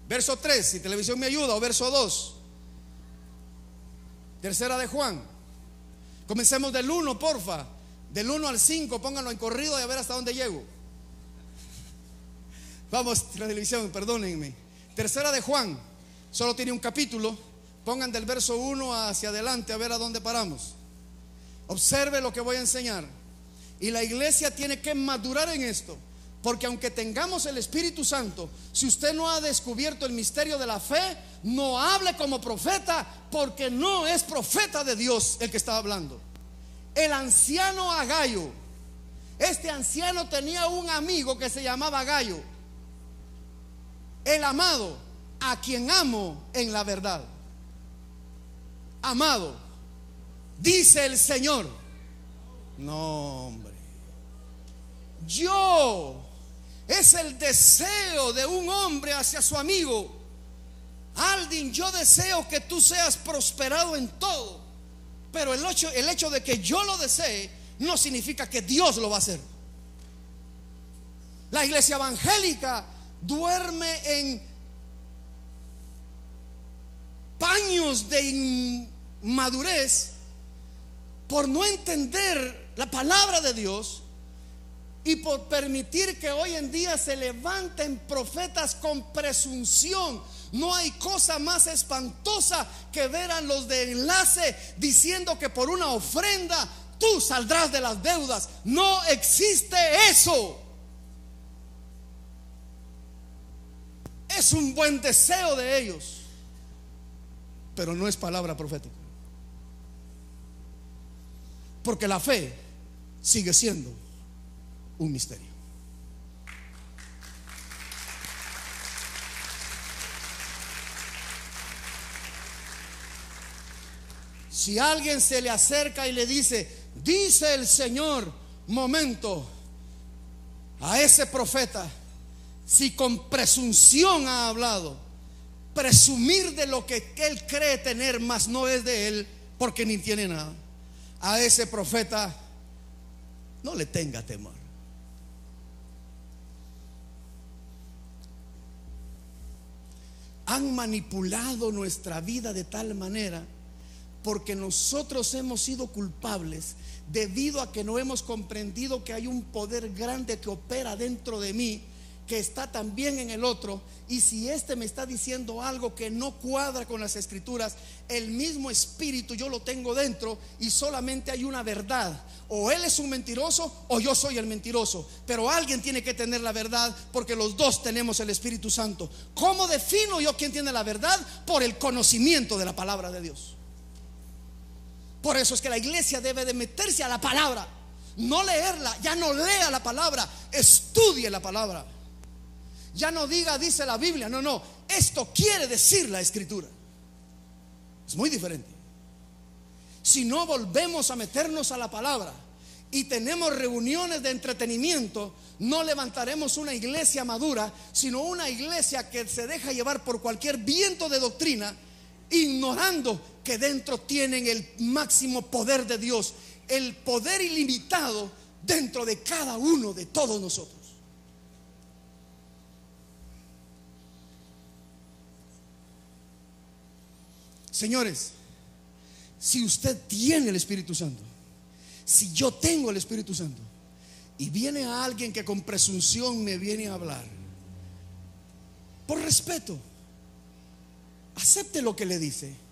verso 3, si televisión me ayuda, o verso 2. Tercera de Juan. Comencemos del 1, porfa. Del 1 al 5, pónganlo en corrido y a ver hasta dónde llego. Vamos, televisión, perdónenme. Tercera de Juan, solo tiene un capítulo. Pongan del verso 1 hacia adelante a ver a dónde paramos. Observe lo que voy a enseñar. Y la iglesia tiene que madurar en esto, porque aunque tengamos el Espíritu Santo, si usted no ha descubierto el misterio de la fe, no hable como profeta, porque no es profeta de Dios el que está hablando. El anciano Gayo, este anciano tenía un amigo que se llamaba Gayo, el amado, a quien amo en la verdad. Amado, dice el Señor. No, hombre. Yo, es el deseo de un hombre hacia su amigo. Aldin, yo deseo que tú seas prosperado en todo, pero el hecho de que yo lo desee no significa que Dios lo va a hacer. La iglesia evangélica duerme en paños de inmadurez por no entender la palabra de Dios y por permitir que hoy en día se levanten profetas con presunción. No hay cosa más espantosa que ver a los de enlace diciendo que por una ofrenda tú saldrás de las deudas. No existe eso. Es un buen deseo de ellos, pero no es palabra profética, porque la fe sigue siendo un misterio. Si alguien se le acerca y le dice, dice el Señor, momento, a ese profeta, si con presunción ha hablado, presumir de lo que él cree tener, mas no es de él, porque ni tiene nada, a ese profeta no le tenga temor. Han manipulado nuestra vida de tal manera, porque nosotros hemos sido culpables debido a que no hemos comprendido que hay un poder grande que opera dentro de mí, que está también en el otro. Y si este me está diciendo algo que no cuadra con las escrituras, el mismo espíritu yo lo tengo dentro, y solamente hay una verdad: o él es un mentiroso o yo soy el mentiroso, pero alguien tiene que tener la verdad, porque los dos tenemos el Espíritu Santo. ¿Cómo defino yo quién tiene la verdad? Por el conocimiento de la palabra de Dios. Por eso es que la iglesia debe de meterse a la palabra, no leerla. Ya no lea la palabra, estudie la palabra. Ya no diga dice la Biblia, no, no, esto quiere decir la Escritura. Es muy diferente. Si no volvemos a meternos a la palabra y tenemos reuniones de entretenimiento, no levantaremos una iglesia madura, sino una iglesia que se deja llevar por cualquier viento de doctrina, ignorando que dentro tienen el máximo poder de Dios, el poder ilimitado dentro de cada uno de todos nosotros. Señores, si usted tiene el Espíritu Santo, si yo tengo el Espíritu Santo, y viene a alguien que con presunción me viene a hablar, por respeto, acepte lo que le dice,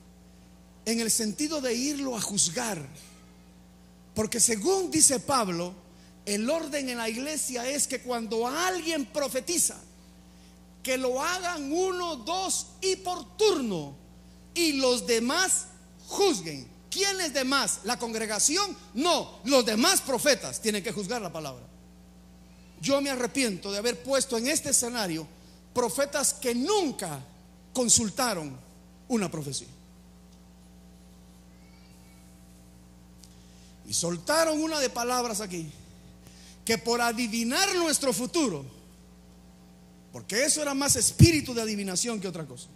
en el sentido de irlo a juzgar. Porque según dice Pablo, el orden en la iglesia es que cuando alguien profetiza, que lo hagan 1, 2 y por turno, y los demás juzguen. ¿Quiénes demás? ¿La congregación? No, los demás profetas tienen que juzgar la palabra. Yo me arrepiento de haber puesto en este escenario profetas que nunca consultaron una profecía y soltaron una de palabras aquí, que por adivinar nuestro futuro, porque eso era más espíritu de adivinación que otra cosa,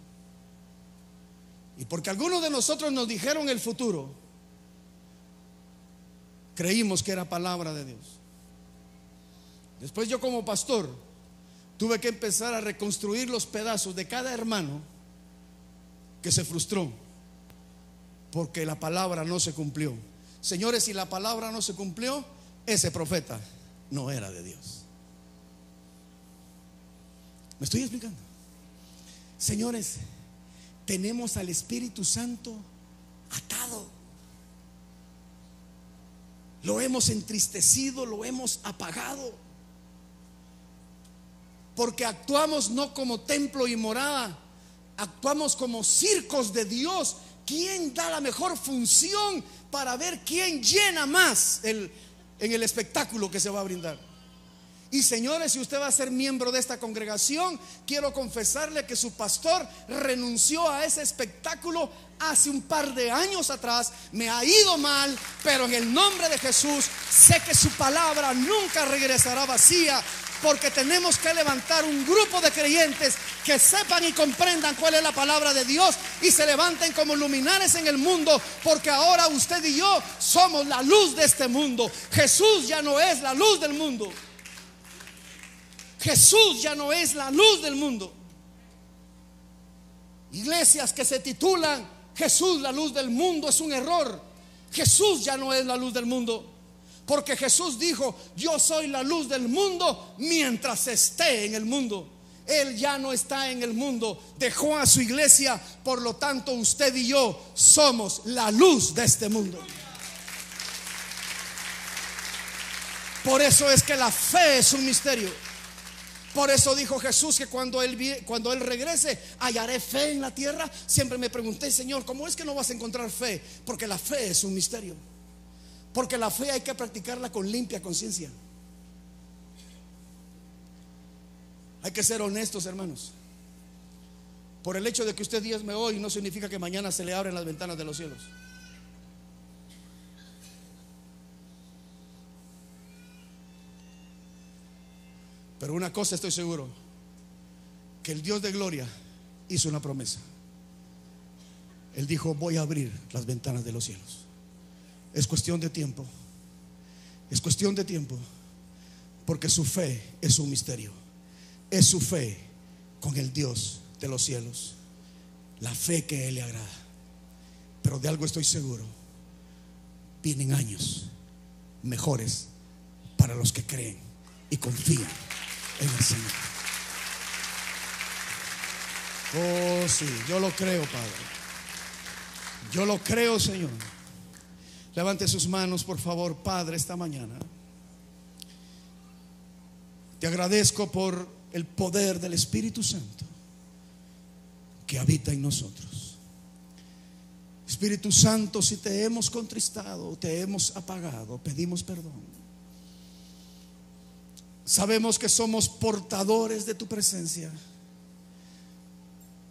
y porque algunos de nosotros nos dijeron el futuro, creímos que era palabra de Dios. Después yo como pastor tuve que empezar a reconstruir los pedazos de cada hermano que se frustró porque la palabra no se cumplió. Señores, si la palabra no se cumplió, ese profeta no era de Dios. ¿Me estoy explicando? Señores, tenemos al Espíritu Santo atado. Lo hemos entristecido, lo hemos apagado, porque actuamos no como templo y morada, actuamos como circos de Dios. ¿Quién da la mejor función para ver quién llena más en el espectáculo que se va a brindar? Y señores, si usted va a ser miembro de esta congregación, quiero confesarle que su pastor renunció a ese espectáculo hace un par de años atrás. Me ha ido mal, pero en el nombre de Jesús sé que su palabra nunca regresará vacía, porque tenemos que levantar un grupo de creyentes que sepan y comprendan cuál es la palabra de Dios y se levanten como luminares en el mundo, porque ahora usted y yo somos la luz de este mundo. Jesús ya no es la luz del mundo. Jesús ya no es la luz del mundo. Iglesias que se titulan Jesús la luz del mundo es un error. Jesús ya no es la luz del mundo, porque Jesús dijo: yo soy la luz del mundo mientras esté en el mundo. Él ya no está en el mundo, dejó a su iglesia. Por lo tanto, usted y yo somos la luz de este mundo. Por eso es que la fe es un misterio. Por eso dijo Jesús que cuando Él regrese, hallaré fe en la tierra. Siempre me pregunté: Señor, ¿cómo es que no vas a encontrar fe? Porque la fe es un misterio. Porque la fe hay que practicarla con limpia conciencia. Hay que ser honestos, hermanos. Por el hecho de que usted diezme hoy no significa que mañana se le abren las ventanas de los cielos. Pero una cosa estoy seguro: que el Dios de gloria hizo una promesa. Él dijo: voy a abrir las ventanas de los cielos. Es cuestión de tiempo. Es cuestión de tiempo, porque su fe es un misterio. Es su fe con el Dios de los cielos, la fe que a Él le agrada. Pero de algo estoy seguro: vienen años mejores para los que creen y confían en el Señor. Oh sí, yo lo creo, Padre. Yo lo creo, Señor. Levante sus manos, por favor. Padre, esta mañana te agradezco por el poder del Espíritu Santo que habita en nosotros. Espíritu Santo, si te hemos contristado, te hemos apagado, pedimos perdón. Sabemos que somos portadores de tu presencia,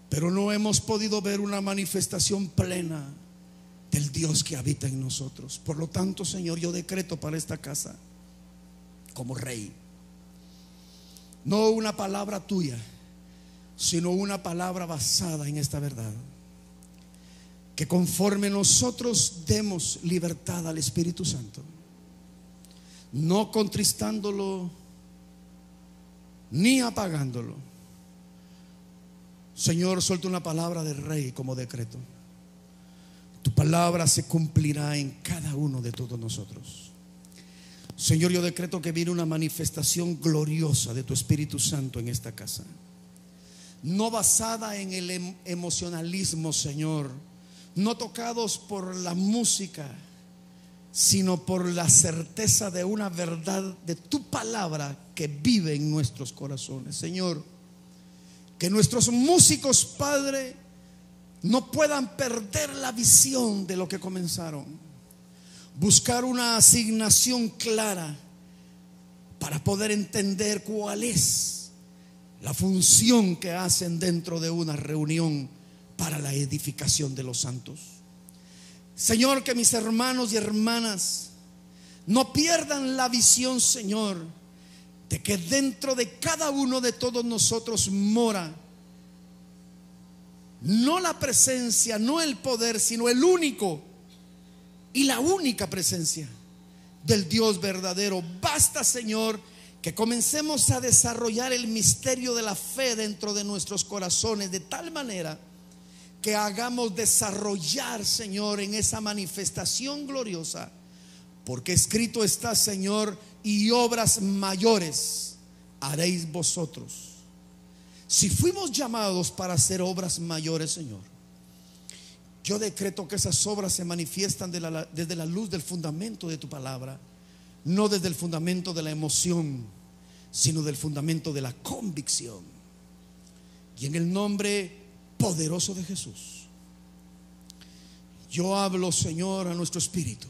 pero no hemos podido ver una manifestación plena del Dios que habita en nosotros. Por lo tanto, Señor, yo decreto para esta casa, como rey, no una palabra tuya, sino una palabra basada en esta verdad. Que conforme nosotros demos libertad al Espíritu Santo, no contristándolo ni apagándolo, Señor, suelta una palabra de rey como decreto. Tu palabra se cumplirá en cada uno de todos nosotros. Señor, yo decreto que viene una manifestación gloriosa de tu Espíritu Santo en esta casa, no basada en el emocionalismo, Señor, no tocados por la música, sino por la certeza de una verdad de tu palabra que vive en nuestros corazones. Señor, que nuestros músicos, Padre, no puedan perder la visión de lo que comenzaron. Buscar una asignación clara para poder entender cuál es la función que hacen dentro de una reunión para la edificación de los santos. Señor, que mis hermanos y hermanas no pierdan la visión, Señor, de que dentro de cada uno de todos nosotros mora no la presencia, no el poder, sino el único y la única presencia del Dios verdadero. Basta, Señor, que comencemos a desarrollar el misterio de la fe dentro de nuestros corazones, de tal manera que hagamos desarrollar, Señor, en esa manifestación gloriosa, porque escrito está, Señor, y obras mayores haréis vosotros. Si fuimos llamados para hacer obras mayores, Señor, yo decreto que esas obras se manifiestan desde la luz del fundamento de tu palabra, no desde el fundamento de la emoción, sino del fundamento de la convicción. Y en el nombre poderoso de Jesús, yo hablo, Señor, a nuestro espíritu,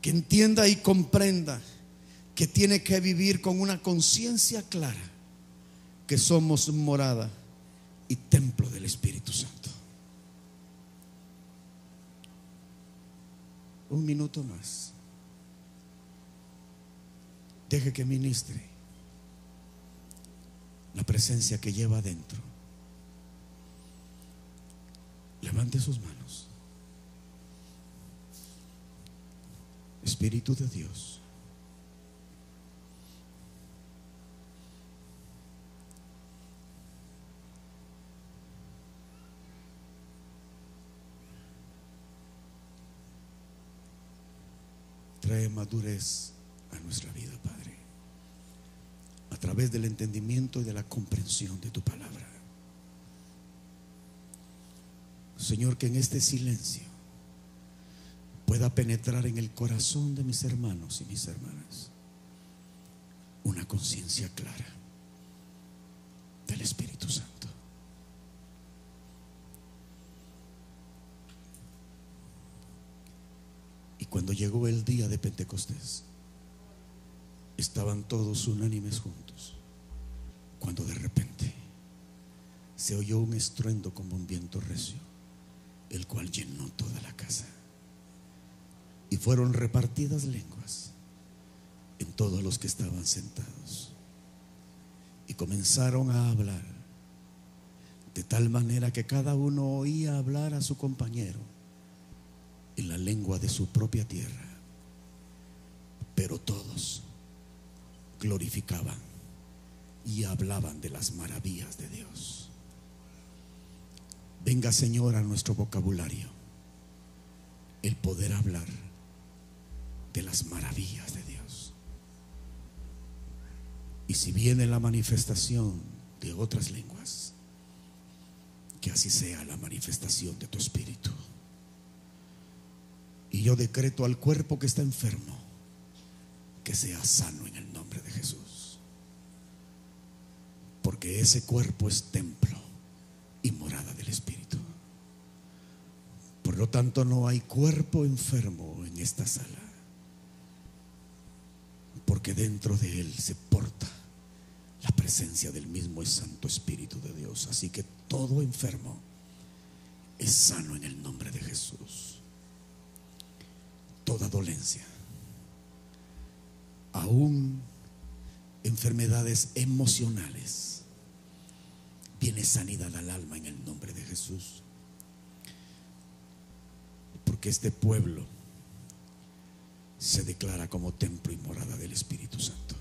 que entienda y comprenda que tiene que vivir con una conciencia clara que somos morada y templo del Espíritu Santo. Un minuto más. Deje que ministre la presencia que lleva adentro. Levante sus manos. Espíritu de Dios, trae madurez a nuestra vida, Padre, a través del entendimiento y de la comprensión de tu palabra. Señor, que en este silencio pueda penetrar en el corazón de mis hermanos y mis hermanas una conciencia clara del Espíritu Santo. Y cuando llegó el día de Pentecostés, estaban todos unánimes juntos, cuando de repente se oyó un estruendo como un viento recio, el cual llenó toda la casa. Y fueron repartidas lenguas en todos los que estaban sentados. Y comenzaron a hablar de tal manera que cada uno oía hablar a su compañero en la lengua de su propia tierra. Pero todos glorificaban y hablaban de las maravillas de Dios. Venga, Señor, a nuestro vocabulario el poder hablar de las maravillas de Dios. Y si viene la manifestación de otras lenguas, que así sea la manifestación de tu Espíritu. Y yo decreto al cuerpo que está enfermo que sea sano en el nombre de Jesús, porque ese cuerpo es templo y morada del Espíritu. lo tanto, no hay cuerpo enfermo en esta sala, porque dentro de él se porta la presencia del mismo Santo Espíritu de Dios. Así que todo enfermo es sano en el nombre de Jesús. Toda dolencia, aún enfermedades emocionales, viene sanidad al alma en el nombre de Jesús. Porque este pueblo se declara como templo y morada del Espíritu Santo.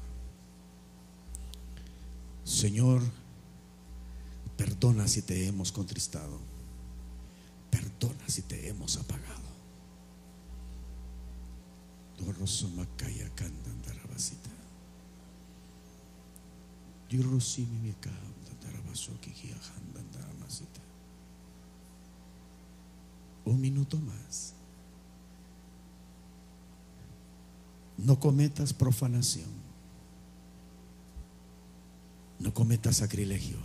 Señor, perdona si te hemos contristado, perdona si te hemos apagado. Un minuto más. No cometas profanación, no cometas sacrilegio,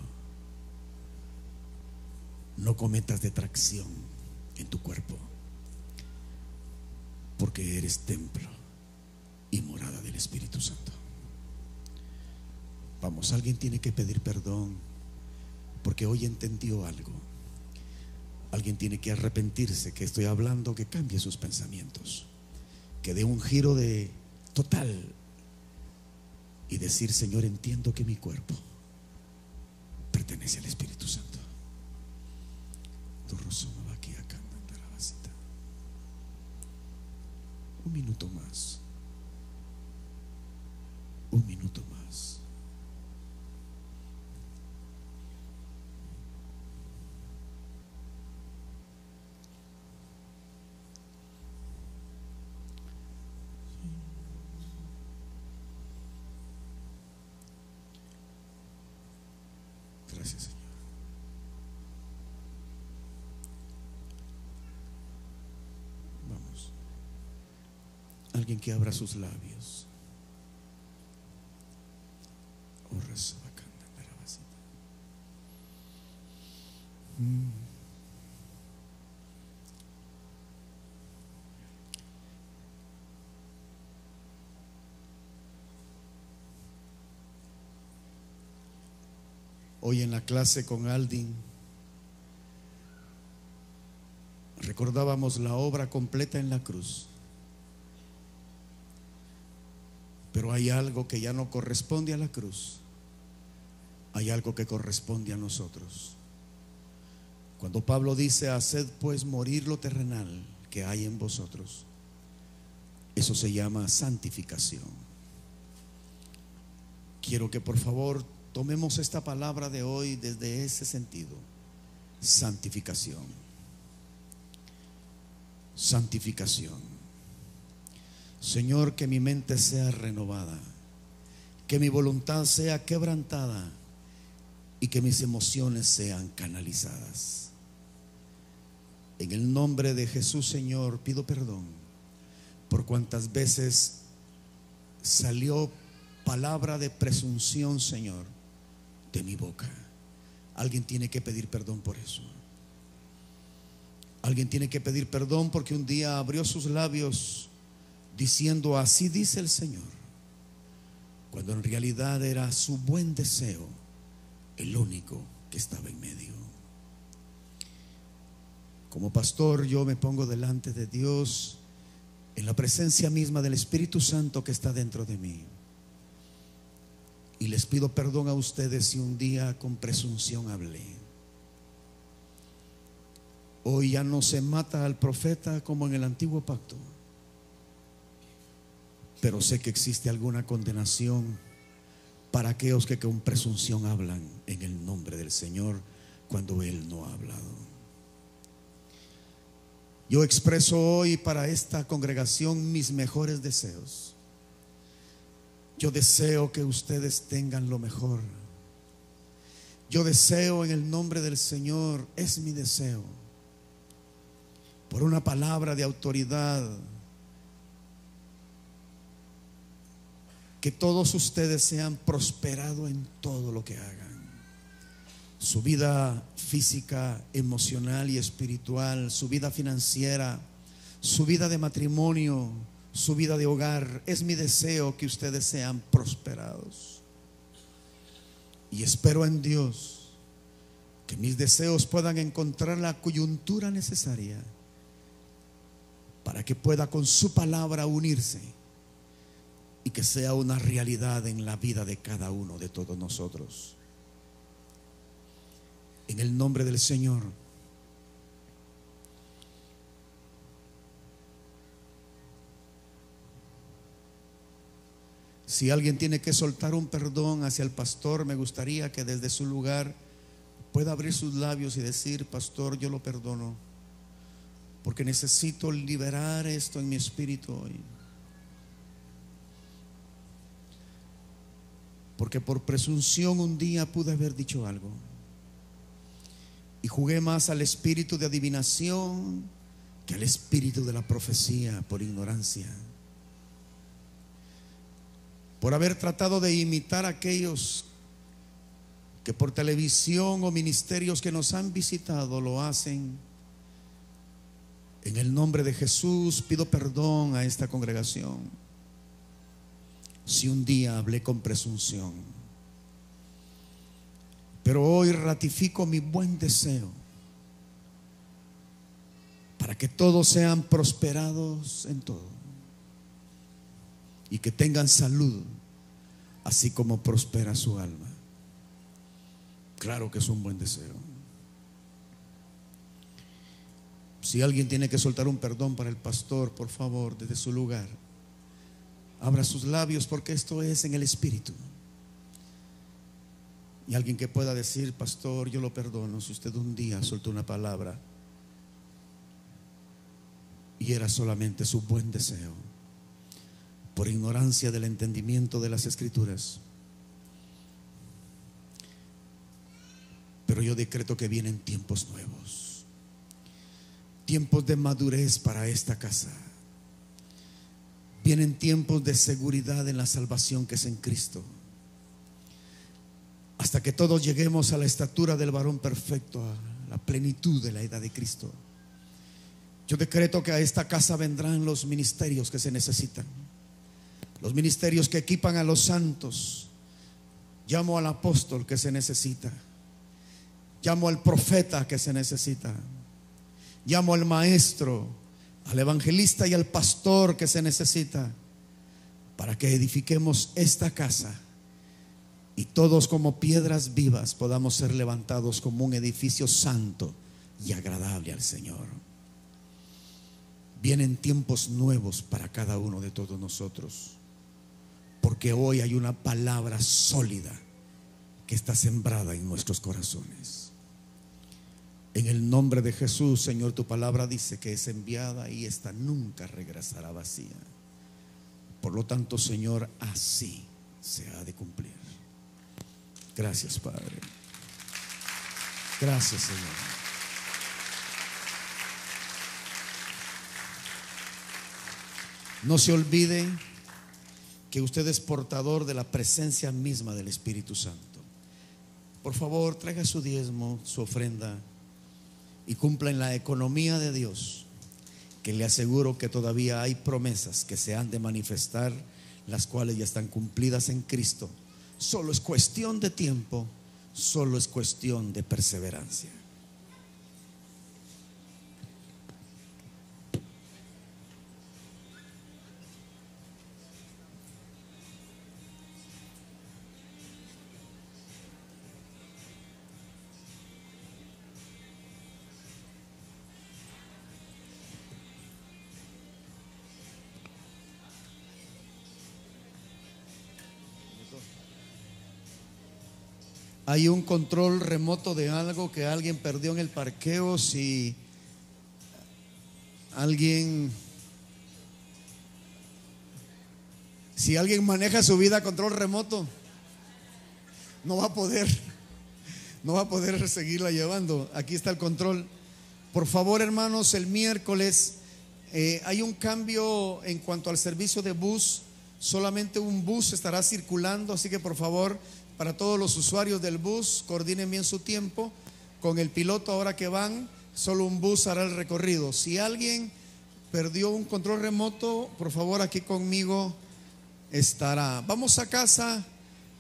no cometas detracción en tu cuerpo, porque eres templo y morada del Espíritu Santo. Vamos, alguien tiene que pedir perdón porque hoy entendió algo. Alguien tiene que arrepentirse, que estoy hablando, que cambie sus pensamientos, que dé un giro de total y decir: Señor, entiendo que mi cuerpo pertenece al Espíritu Santo. Un minuto más. Un minuto más. Gracias, Señor. Vamos. Alguien que abra sus labios. Hoy en la clase con Aldin recordábamos la obra completa en la cruz. Pero hay algo que ya no corresponde a la cruz. Hay algo que corresponde a nosotros. Cuando Pablo dice: haced pues morir lo terrenal que hay en vosotros, eso se llama santificación. Quiero que por favor tomemos esta palabra de hoy desde ese sentido. Santificación. Santificación. Señor, que mi mente sea renovada, que mi voluntad sea quebrantada y que mis emociones sean canalizadas. En el nombre de Jesús, Señor, pido perdón por cuantas veces salió palabra de presunción, Señor, de mi boca. Alguien tiene que pedir perdón por eso. Alguien tiene que pedir perdón porque un día abrió sus labios diciendo: así dice el Señor, cuando en realidad era su buen deseo el único que estaba en medio. Como pastor, yo me pongo delante de Dios en la presencia misma del Espíritu Santo que está dentro de mí, y les pido perdón a ustedes si un día con presunción hablé. Hoy ya no se mata al profeta como en el antiguo pacto, pero sé que existe alguna condenación para aquellos que con presunción hablan en el nombre del Señor cuando Él no ha hablado. Yo expreso hoy para esta congregación mis mejores deseos. Yo deseo que ustedes tengan lo mejor. Yo deseo en el nombre del Señor, es mi deseo, por una palabra de autoridad, que todos ustedes sean prosperados en todo lo que hagan. su vida física, emocional y espiritual, su vida financiera, su vida de matrimonio, su vida de hogar. Es mi deseo que ustedes sean prosperados. Y espero en Dios que mis deseos puedan encontrar la coyuntura necesaria para que pueda con su palabra unirse y que sea una realidad en la vida de cada uno de todos nosotros. En el nombre del Señor. Si alguien tiene que soltar un perdón hacia el pastor, me gustaría que desde su lugar pueda abrir sus labios y decir: pastor, yo lo perdono, porque necesito liberar esto en mi espíritu hoy. Porque por presunción un día pude haber dicho algo y jugué más al espíritu de adivinación que al espíritu de la profecía, por ignorancia, por haber tratado de imitar a aquellos que por televisión o ministerios que nos han visitado lo hacen. En el nombre de Jesús pido perdón a esta congregación si un día hablé con presunción, pero hoy ratifico mi buen deseo para que todos sean prosperados en todo y que tengan salud, así como prospera su alma. Claro que es un buen deseo. Si alguien tiene que soltar un perdón para el pastor, por favor, desde su lugar, abra sus labios, porque esto es en el espíritu. Y alguien que pueda decir: pastor, yo lo perdono, si usted un día soltó una palabra y era solamente su buen deseo, por ignorancia del entendimiento de las escrituras. Pero yo decreto que vienen tiempos nuevos, tiempos de madurez para esta casa. Vienen tiempos de seguridad en la salvación que es en Cristo, hasta que todos lleguemos a la estatura del varón perfecto, a la plenitud de la edad de Cristo. Yo decreto que a esta casa vendrán los ministerios que se necesitan, los ministerios que equipan a los santos. Llamo al apóstol que se necesita, llamo al profeta que se necesita, llamo al maestro, al evangelista y al pastor que se necesita, para que edifiquemos esta casa y todos como piedras vivas podamos ser levantados como un edificio santo y agradable al Señor. Vienen tiempos nuevos para cada uno de todos nosotros, porque hoy hay una palabra sólida que está sembrada en nuestros corazones. En el nombre de Jesús, Señor, tu palabra dice que es enviada y esta nunca regresará vacía. Por lo tanto, Señor, así se ha de cumplir. Gracias, Padre. Gracias, Señor. No se olvide que usted es portador de la presencia misma del Espíritu Santo. Por favor, traiga su diezmo, su ofrenda, y cumpla en la economía de Dios, que le aseguro que todavía hay promesas que se han de manifestar, las cuales ya están cumplidas en Cristo. Solo es cuestión de tiempo, solo es cuestión de perseverancia. Hay un control remoto de algo que alguien perdió en el parqueo. Si alguien maneja su vida a control remoto, no va a poder seguirla llevando. Aquí está el control. Por favor, hermanos, el miércoles hay un cambio en cuanto al servicio de bus. Solamente un bus estará circulando, así que por favor Para todos los usuarios del bus, coordinen bien su tiempo. Con el piloto, ahora que van, solo un bus hará el recorrido. Si alguien perdió un control remoto, por favor, aquí conmigo estará. Vamos a casa,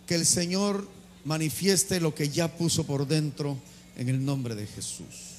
que el Señor manifieste lo que ya puso por dentro en el nombre de Jesús.